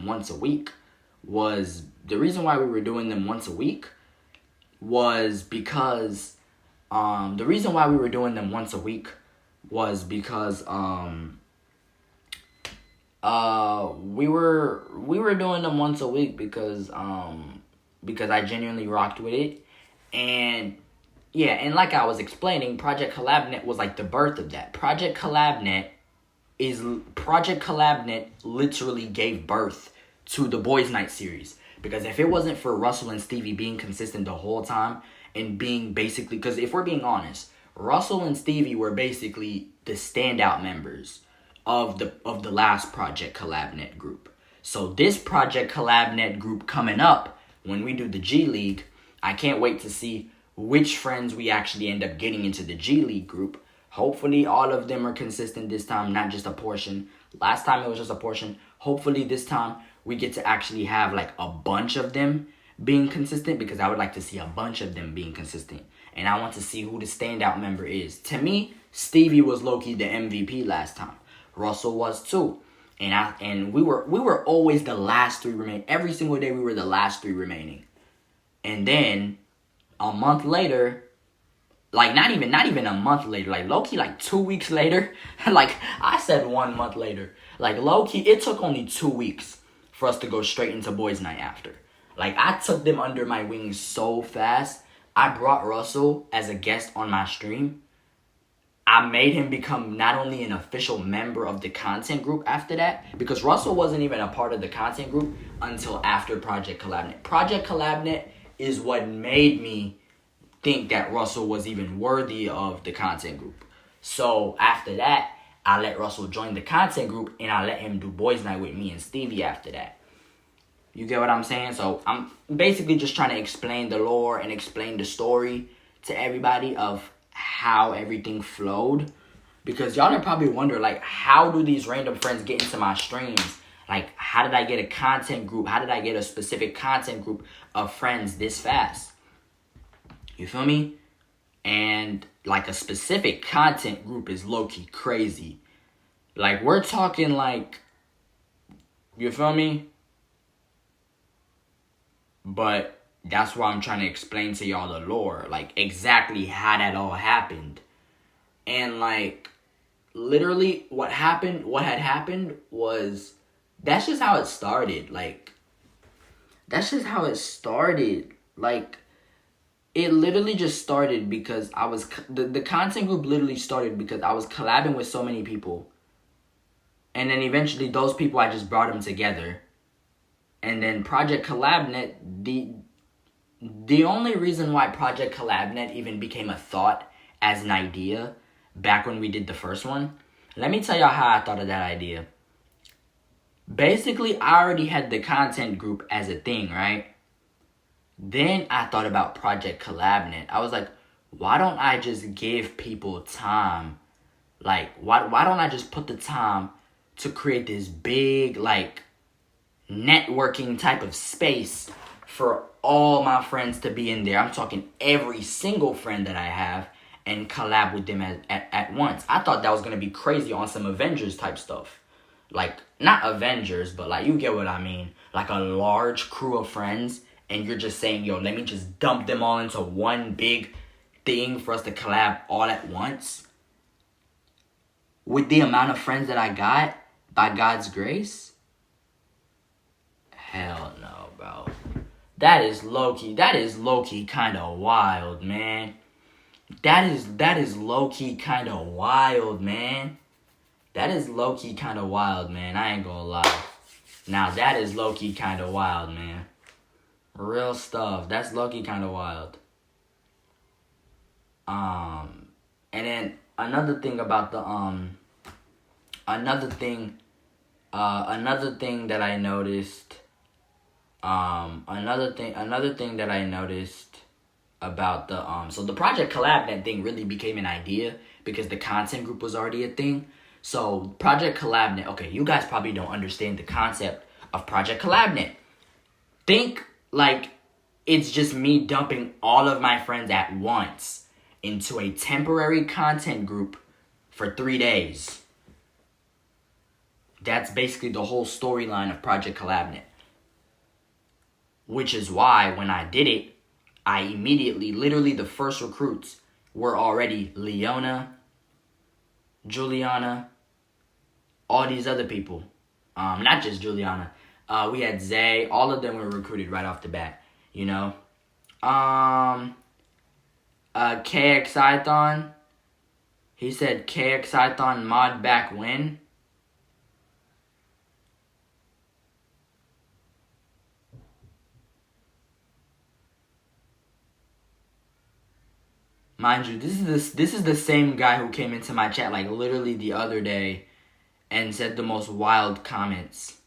once a week was because I genuinely rocked with it. And yeah, and like I was explaining, Project CollabNet was like the birth of that. Project CollabNet literally gave birth to the Boys Night series. Because if it wasn't for Russell and Stevie being consistent the whole time and being basically, because if we're being honest, Russell and Stevie were basically the standout members of the last Project CollabNet group. So this Project CollabNet group coming up, when we do the G League, I can't wait to see which friends we actually end up getting into the G League group. Hopefully all of them are consistent this time, not just a portion. Last time it was just a portion. Hopefully this time we get to actually have like a bunch of them being consistent, because I would like to see a bunch of them being consistent. And I want to see who the standout member is. To me, Stevie was low-key the MVP last time. Russell was too. And we were always the last three remaining. Every single day we were the last three remaining. And then a month later, like not even a month later, like low-key like 2 weeks later, like I said 1 month later, like low-key it took only 2 weeks for us to go straight into boys night after. Like I took them under my wings so fast. I brought Russell as a guest on my stream. I made him become not only an official member of the content group after that, because Russell wasn't even a part of the content group until after Project CollabNet. Project CollabNet is what made me think that Russell was even worthy of the content group. So after that, I let Russell join the content group and I let him do boys night with me and Stevie after that. You get what I'm saying? So I'm basically just trying to explain the lore and explain the story to everybody of how everything flowed. Because y'all are probably wondering, like, how do these random friends get into my streams? Like, how did I get a content group? How did I get a specific content group of friends this fast? You feel me? And, like, a specific content group is low-key crazy. Like, we're talking, like, you feel me? But that's why I'm trying to explain to y'all the lore. Like, exactly how that all happened. And, like, literally what had happened was, that's just how it started. Like, that's just how it started. Like, it literally just started because I was, the content group literally started because I was collabing with so many people. And then eventually those people, I just brought them together. And then Project CollabNet, the only reason why Project CollabNet even became a thought as an idea back when we did the first one, let me tell y'all how I thought of that idea. Basically, I already had the content group as a thing, right? Then I thought about Project CollabNet. I was like, why don't I just give people time? Like, why don't I just put the time to create this big, like, networking type of space for all my friends to be in there. I'm talking every single friend that I have and collab with them at once. I thought that was going to be crazy on some Avengers type stuff. Like, not Avengers, but like, you get what I mean. Like a large crew of friends and you're just saying, yo, let me just dump them all into one big thing for us to collab all at once. With the amount of friends that I got, by God's grace, hell no, bro. That is low-key kind of wild, man. That is low-key kind of wild, man. That is low-key kind of wild, man. I ain't gonna lie. Now, that is low-key kind of wild, man. Real stuff. That's low-key kind of wild. And then another thing about the, another thing that I noticed, another thing that I noticed about the, so the Project CollabNet thing really became an idea because the content group was already a thing. So Project CollabNet. Okay, you guys probably don't understand the concept of Project CollabNet. Think like it's just me dumping all of my friends at once into a temporary content group for 3 days. That's basically the whole storyline of Project CollabNet. Which is why when I did it, I immediately, literally the first recruits were already Leona, Juliana, all these other people. Not just Juliana. We had Zay. All of them were recruited right off the bat. You know? KXIthon. He said KXIthon mod back when? Mind you, this is the same guy who came into my chat like literally the other day and said the most wild comments.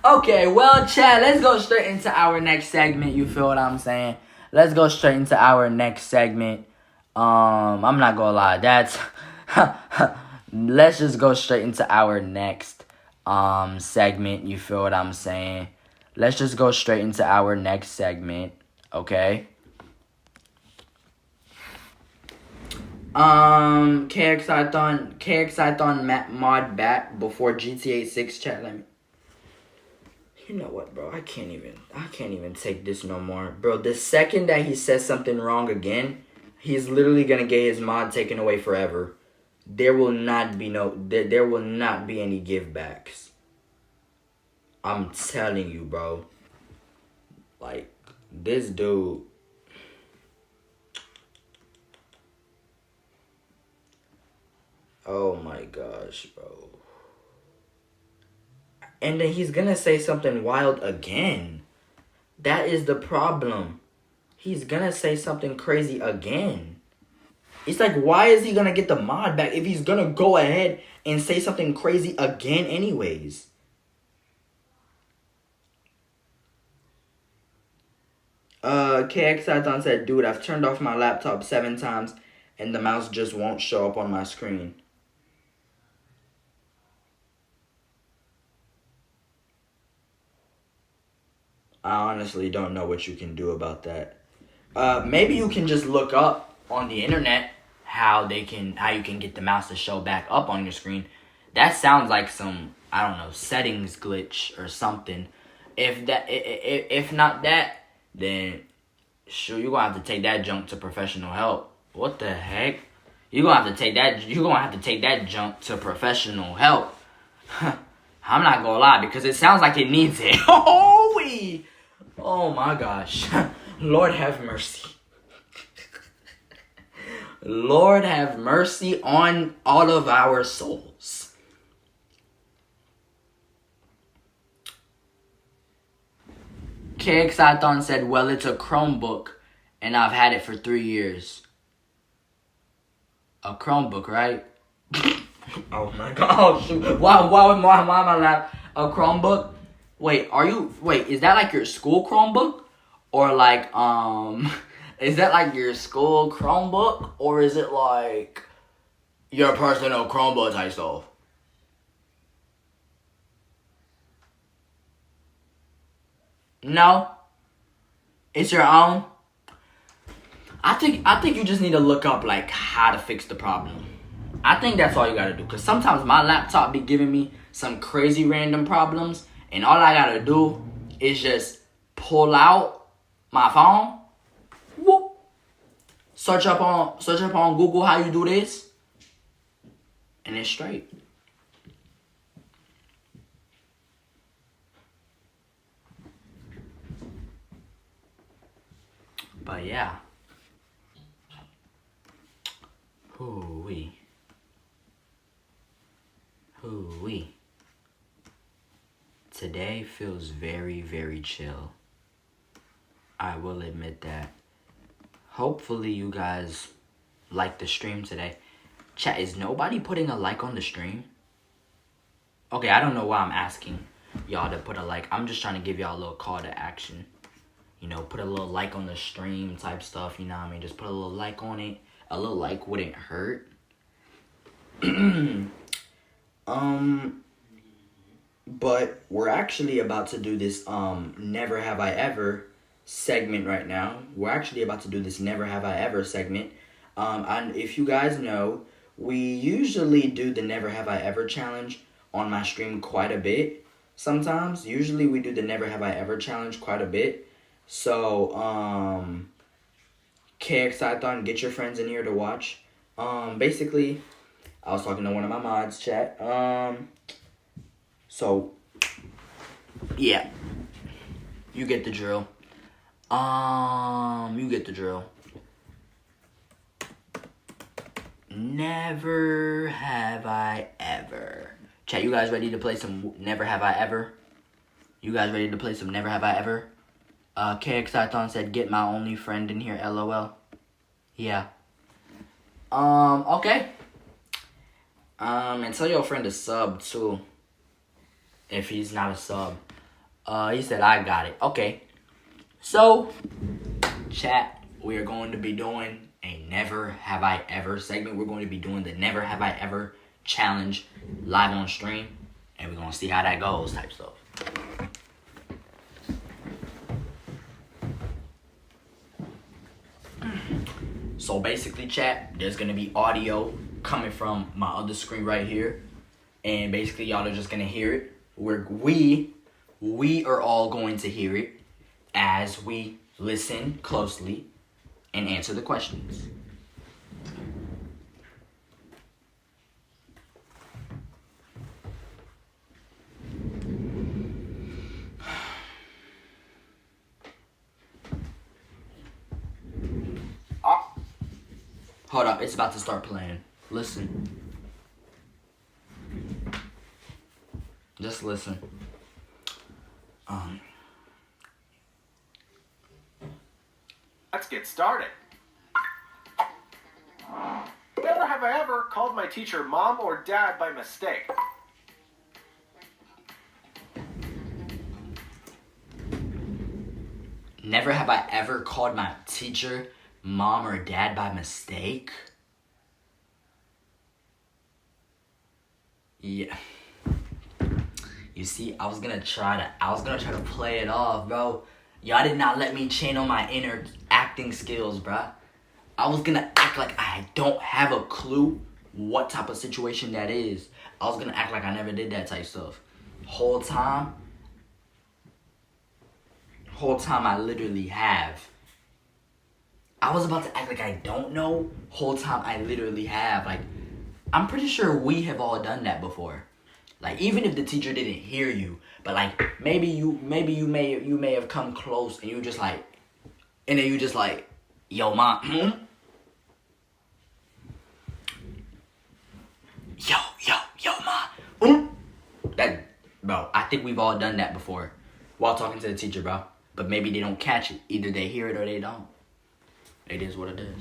Okay, well, chat, let's go straight into our next segment. You feel what I'm saying? Let's go straight into our next segment. I'm not gonna lie, that's let's just go straight into our next segment. You feel what I'm saying? Let's just go straight into our next segment, okay? KXIthon mod back before GTA 6 chat. Let me. You know what, bro? I can't even take this no more, bro. The second that he says something wrong again, he's literally gonna get his mod taken away forever. There will not be any givebacks. I'm telling you, bro. Like, this dude. Oh my gosh, bro. And then he's gonna say something wild again. That is the problem. He's gonna say something crazy again. It's like, why is he gonna get the mod back if he's gonna go ahead and say something crazy again anyways? KXIthon said, dude, I've turned off my laptop 7 times and the mouse just won't show up on my screen. I honestly don't know what you can do about that. Maybe you can just look up on the internet how you can get the mouse to show back up on your screen. That sounds like some, I don't know, settings glitch or something. If not that, then sure, you're gonna have to take that junk to professional help. What the heck? You're gonna have to take that junk to professional help. I'm not gonna lie, because it sounds like it needs it. Oh my gosh. Lord have mercy. Lord have mercy on all of our souls. KXIthon said, well, it's a Chromebook, and I've had it for 3 years. A Chromebook, right? Oh my god, oh shoot. Why am I laughing? A Chromebook? Wait, is that like your school Chromebook? Or like, is that like your school Chromebook? Or is it like your personal Chromebook type stuff? No? It's your own? I think you just need to look up like how to fix the problem. I think that's all you gotta do. Cause sometimes my laptop be giving me some crazy random problems. And all I gotta do is just pull out my phone. Whoop. Search up on Google how you do this. And it's straight. But yeah. Hoo-wee. Today feels very, very chill. I will admit that. Hopefully you guys like the stream today. Chat, is nobody putting a like on the stream? Okay, I don't know why I'm asking y'all to put a like. I'm just trying to give y'all a little call to action. put a little like on the stream type stuff, you know what I mean? Just put a little like on it. A little like wouldn't hurt. But we're actually about to do this Never Have I Ever segment right now. We're actually about to do this Never Have I Ever segment. And if you guys know, we usually do the Never Have I Ever challenge on my stream quite a bit. Sometimes, usually we do the Never Have I Ever challenge quite a bit. So, KXIthon, get your friends in here to watch. Basically, I was talking to one of my mods, chat. So, yeah. You get the drill. You get the drill. Never have I ever. Chat, you guys ready to play some Never Have I Ever? You guys ready to play some Never Have I Ever? KXIthon said, get my only friend in here, LOL. Yeah. Okay. And tell your friend to sub, too. If he's not a sub. He said, I got it. Okay. So, chat, we are going to be doing a Never Have I Ever segment. We're going to be doing the Never Have I Ever challenge live on stream. And we're going to see how that goes type stuff. So basically, chat, there's going to be audio coming from my other screen right here. And basically, y'all are just going to hear it. We are all going to hear it as we listen closely and answer the questions. Hold up, it's about to start playing. Listen. Just listen. Let's get started. Never have I ever called my teacher mom or dad by mistake. Never have I ever called my teacher mom or dad by mistake. Yeah. You see, I was gonna try to play it off, bro. Y'all did not let me channel my inner acting skills, bruh. I was gonna act like I don't have a clue what type of situation that is. I was gonna act like I never did that type stuff. Whole time I literally have. I was about to act like I don't know. Whole time I literally have. Like, I'm pretty sure we have all done that before. Like, even if the teacher didn't hear you, but like maybe you may have come close and you just like, and then you just like, yo mom, yo mom, that, bro. I think we've all done that before while talking to the teacher, bro. But maybe they don't catch it. Either they hear it or they don't. It is what it is.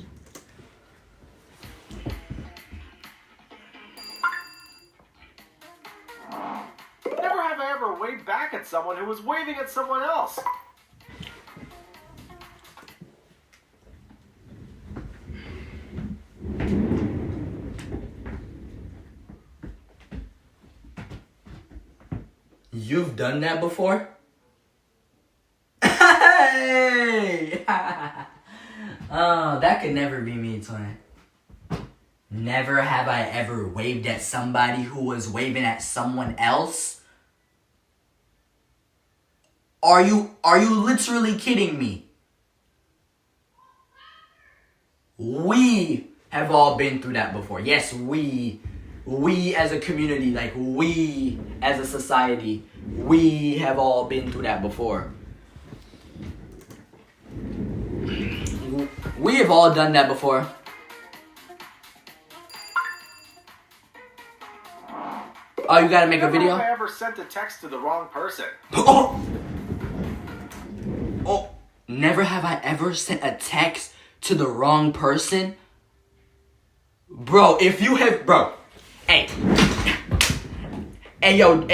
Never have I ever waved back at someone who was waving at someone else. You've done that before? Hey! Oh, that could never be me, twin. Never have I ever waved at somebody who was waving at someone else? Are you literally kidding me? We have all been through that before. Yes, we as a community, like we as a society, we have all been through that before. We have all done that before. Oh, you gotta make a video? Never have I ever sent a text to the wrong person. Oh, never have I ever sent a text to the wrong person? Bro, if you have, bro, hey, yo,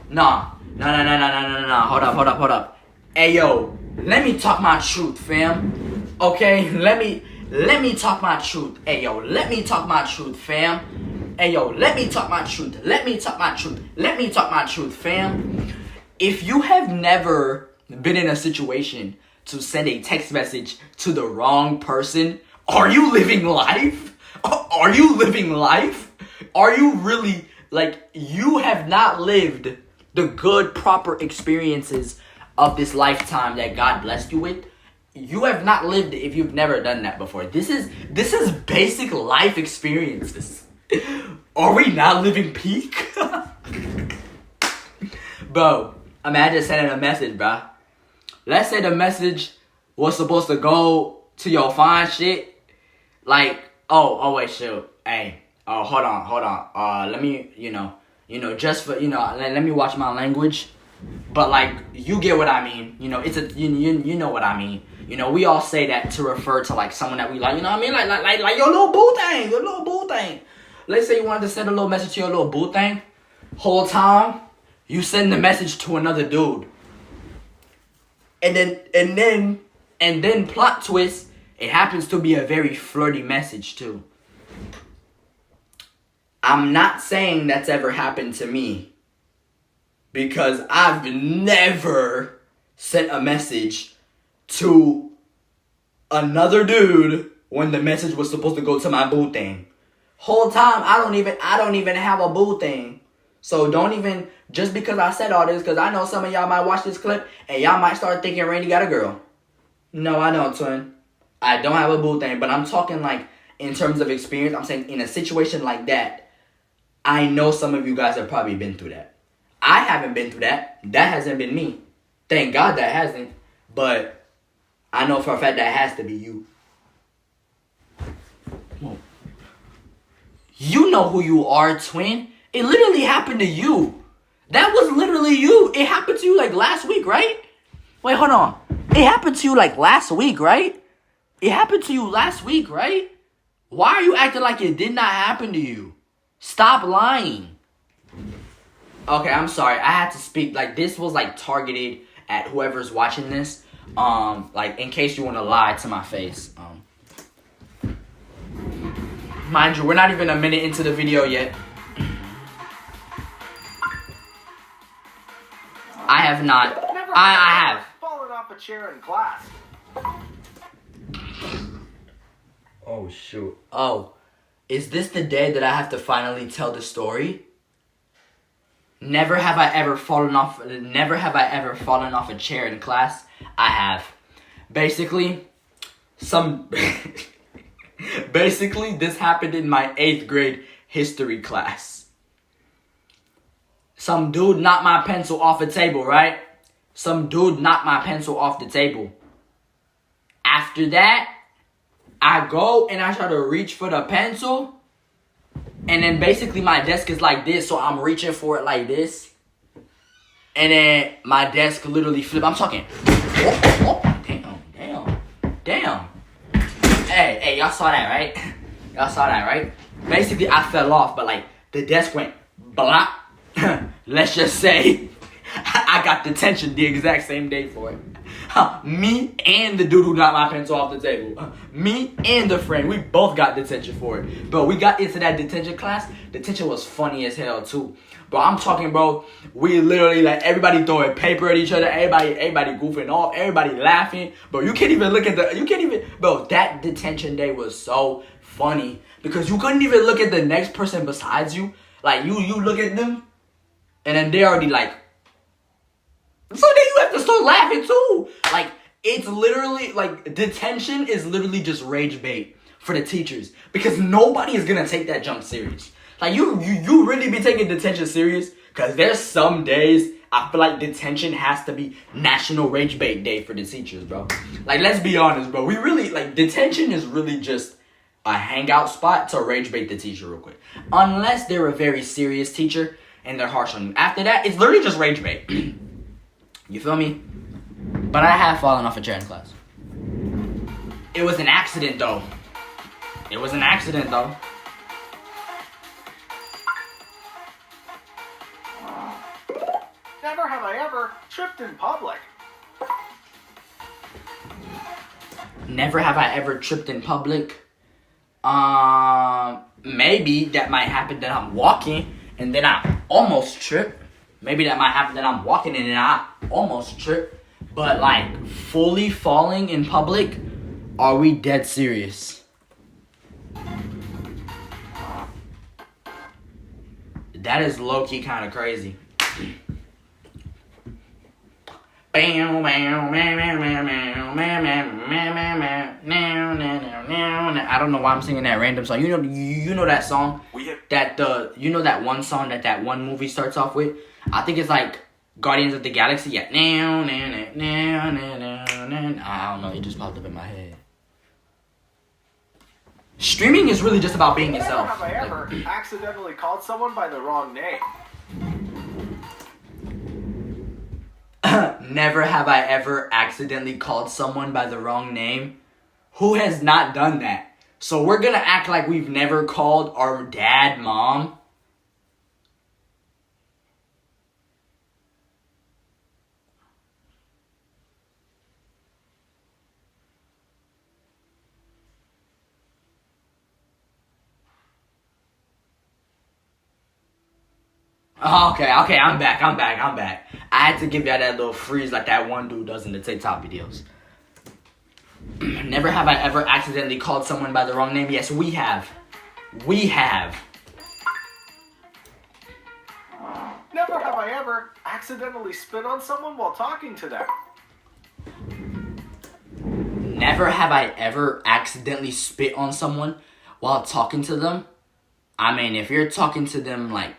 nah, hold up, hey, yo, let me talk my truth, fam. Okay, let me talk my truth. Hey yo, let me talk my truth, fam. Hey yo, let me talk my truth. Let me talk my truth. Let me talk my truth, fam. If you have never been in a situation to send a text message to the wrong person, are you living life? Are you living life? Are you really, like, you have not lived the good, proper experiences of this lifetime that God blessed you with? You have not lived it if you've never done that before. This is basic life experiences. Are we not living peak? Bro, imagine sending a message, bro. Let's say the message was supposed to go to your fine shit. Like, oh wait, shoot. Hey, oh, hold on. Let me, just for, let me watch my language. But like, you get what I mean. It's a, you know what I mean. We all say that to refer to like someone that we like. You know what I mean? Like your little boo thing. Let's say you wanted to send a little message to your little boo thing. Whole time, you send the message to another dude. And then plot twist, it happens to be a very flirty message too. I'm not saying that's ever happened to me, because I've never sent a message to another dude when the message was supposed to go to my boo thing. Whole time, I don't even have a boo thing. So don't even, just because I said all this, because I know some of y'all might watch this clip and y'all might start thinking Randy got a girl. No, I don't, twin. I don't have a boo thing, but I'm talking like in terms of experience. I'm saying in a situation like that, I know some of you guys have probably been through that. I haven't been through that. That hasn't been me. Thank God that hasn't. But I know for a fact that has to be you. Whoa. You know who you are, twin. It literally happened to you. That was literally you. It happened to you like last week, right? Wait, hold on. It happened to you like last week, right? It happened to you last week, right? Why are you acting like it did not happen to you? Stop lying. Okay, I'm sorry. I had to speak. Like, this was like targeted at whoever's watching this. Like, in case you want to lie to my face. Mind you, we're not even a minute into the video yet. I have not. I have. Fallen off a chair in class. Oh, shoot. Oh, is this the day that I have to finally tell the story? Never have I ever fallen off a chair in class. I have. Basically, this happened in my 8th grade history class. Some dude knocked my pencil off the table, right? Some dude knocked my pencil off the table. After that, I go and I try to reach for the pencil. And then basically my desk is like this, so I'm reaching for it like this. And then my desk literally flipped. I'm talking. Damn. Hey, y'all saw that, right? Y'all saw that, right? Basically, I fell off, but like the desk went blah. Let's just say I got detention the exact same day for it. Me and the dude who knocked my pencil off the table. Me and the friend. We both got detention for it. But we got into that detention class. Detention was funny as hell too. But I'm talking, bro, we literally, like, everybody throwing paper at each other. Everybody goofing off. Everybody laughing. Bro, you can't even look at bro, that detention day was so funny. Because you couldn't even look at the next person besides you. Like, you look at them. And then they already like, so then you have to start laughing too. Like, it's literally, like, detention is literally just rage bait for the teachers. Because nobody is going to take that junk serious. Like, you really be taking detention serious? Because there's some days I feel like detention has to be National Rage Bait Day for the teachers, bro. Like, let's be honest, bro. We really, like, detention is really just a hangout spot to rage bait the teacher real quick. Unless they're a very serious teacher and they're harsh on you. After that, it's literally just rage bait. You feel me? But I have fallen off a chair in class. It was an accident, though. Never have I ever tripped in public. Never have I ever tripped in public. Maybe that might happen that I'm walking and then I almost trip. Maybe that might happen that I'm walking and then I almost trip. But like fully falling in public, are we dead serious? That is low-key kind of crazy. I don't know why I'm singing that random song. You know that song that one song that one movie starts off with. I think it's like Guardians of the Galaxy. Yeah. I don't know. It just popped up in my head. Streaming is really just about being Never yourself. have I ever accidentally called someone by the wrong name. Never have I ever accidentally called someone by the wrong name. Who has not done that? So we're gonna act like we've never called our dad mom. Okay, I'm back. I had to give y'all that little freeze like that one dude does in the TikTok videos. Never have I ever accidentally called someone by the wrong name. Yes, we have. Never have I ever accidentally spit on someone while talking to them. Never have I ever accidentally spit on someone while talking to them. I mean, if you're talking to them like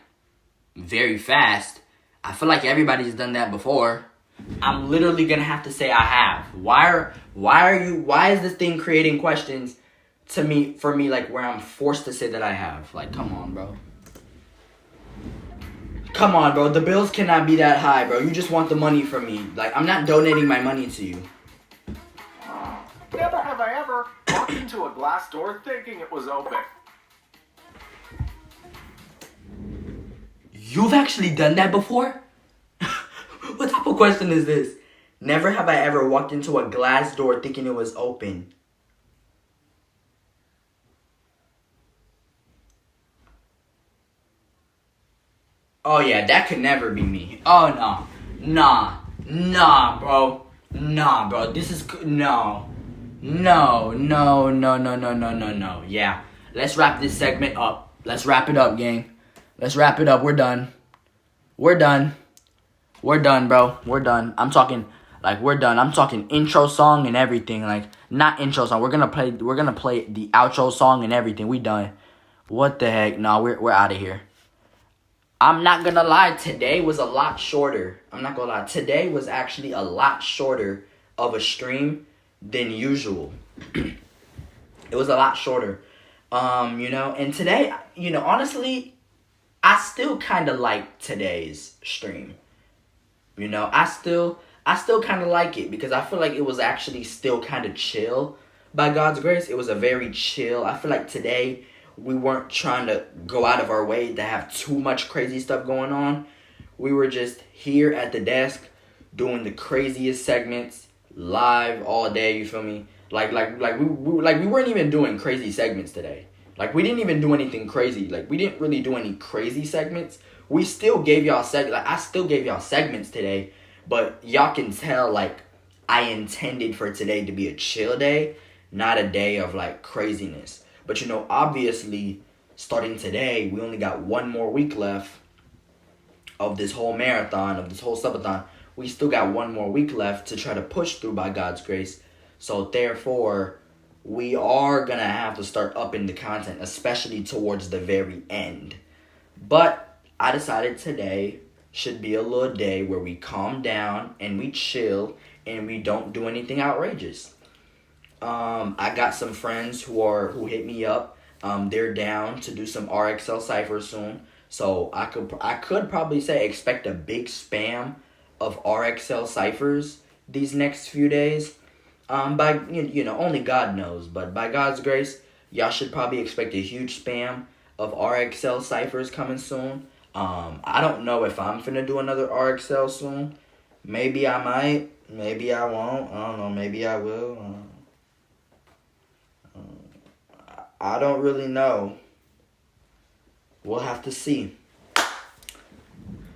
very fast, I feel like everybody's done that before. I'm literally gonna have to say I have. Why is this thing creating questions for me like where I'm forced to say that I have? Like, come on, bro. The bills cannot be that high, bro. You just want the money from me. Like, I'm not donating my money to you. Never have I ever walked into a glass door thinking it was open. You've actually done that before? What type of question is this? Never have I ever walked into a glass door thinking it was open. Oh yeah, that could never be me. Oh no. Nah, bro. This is no. Yeah. Let's wrap this segment up. Let's wrap it up, gang. Let's wrap it up. We're done, bro. We're done. I'm talking intro song and everything. Like, not intro song. We're gonna play the outro song and everything. We done. What the heck? No, we're out of here. I'm not gonna lie. Today was a lot shorter. Today was actually a lot shorter of a stream than usual. It was a lot shorter. And today, honestly, I still kind of like today's stream. I still kind of like it because I feel like it was actually still kind of chill. By God's grace, it was a very chill. I feel like today we weren't trying to go out of our way to have too much crazy stuff going on. We were just here at the desk doing the craziest segments live all day. You feel me? Like we weren't even doing crazy segments today. Like, we didn't even do anything crazy. Like, we didn't really do any crazy segments. We still gave y'all I still gave y'all segments today, but y'all can tell, like, I intended for today to be a chill day, not a day of, like, craziness. But, obviously, starting today, we only got one more week left of this whole marathon, of this whole subathon. We still got one more week left to try to push through by God's grace. So, therefore, we are going to have to start upping the content, especially towards the very end. But I decided today should be a little day where we calm down and we chill and we don't do anything outrageous. I got some friends who hit me up. They're down to do some RXL ciphers soon. So I could probably say expect a big spam of RXL ciphers these next few days. By only God knows, but by God's grace, y'all should probably expect a huge spam of RXL ciphers coming soon. I don't know if I'm finna do another RXL soon. Maybe I might. Maybe I won't. I don't know. Maybe I will. I don't really know. We'll have to see.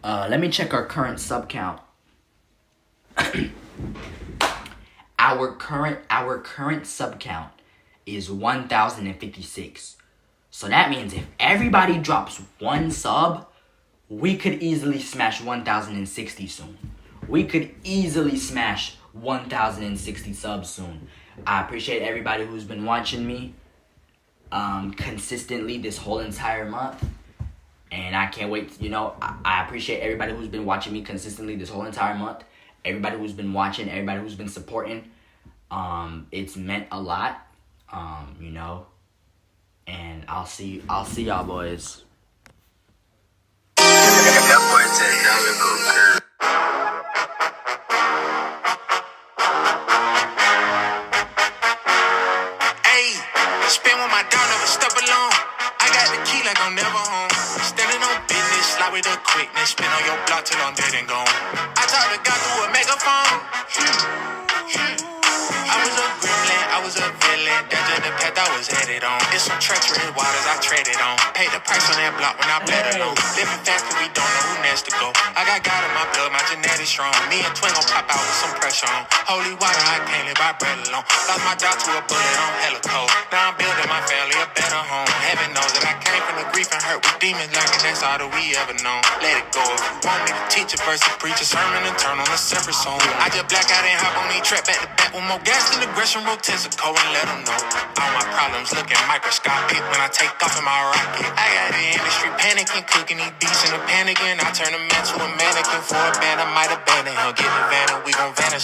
Let me check our current sub count. Our current sub count is 1,056. So that means if everybody drops one sub, we could easily smash 1,060 soon. We could easily smash 1,060 subs soon. I appreciate everybody who's been watching me consistently this whole entire month. And I can't wait, I appreciate everybody who's been watching me consistently this whole entire month. Everybody who's been watching, everybody who's been supporting. It's meant a lot, and I'll see y'all boys. Hey, spin with my dog, never step alone. I got the key like I'm never home. Standing on business, slide with the quickness. Spin on your block till I'm dead and gone. I talk to God through a megaphone. I was a gremlin, I was a villain. That's just the path I was headed on. It's some treacherous waters I traded on. Paid the price on that block when I bled alone. Living fast cause we don't know who next to go. I got God in my blood, my genetics strong. Me and Twin gon' pop out with some pressure on. Holy water, I can't live by bread alone. Lost my job to a bullet on hella cold. Now I'm building my family a better home. Heaven knows that I came from the grief and hurt with demons lurking. That's all that we ever known. Let it go if you want me to teach a verse and preach a sermon and turn on a separate song. I just black out and hop on these trap back to back with more gas than aggression, rotensico, and let them know. All my problems looking microscopic when I take off in my rocket. I got the industry panicking, cooking these beats in a panic, and I turn a man to a mannequin for a band. I might abandon him, get the van and we gon' vanish.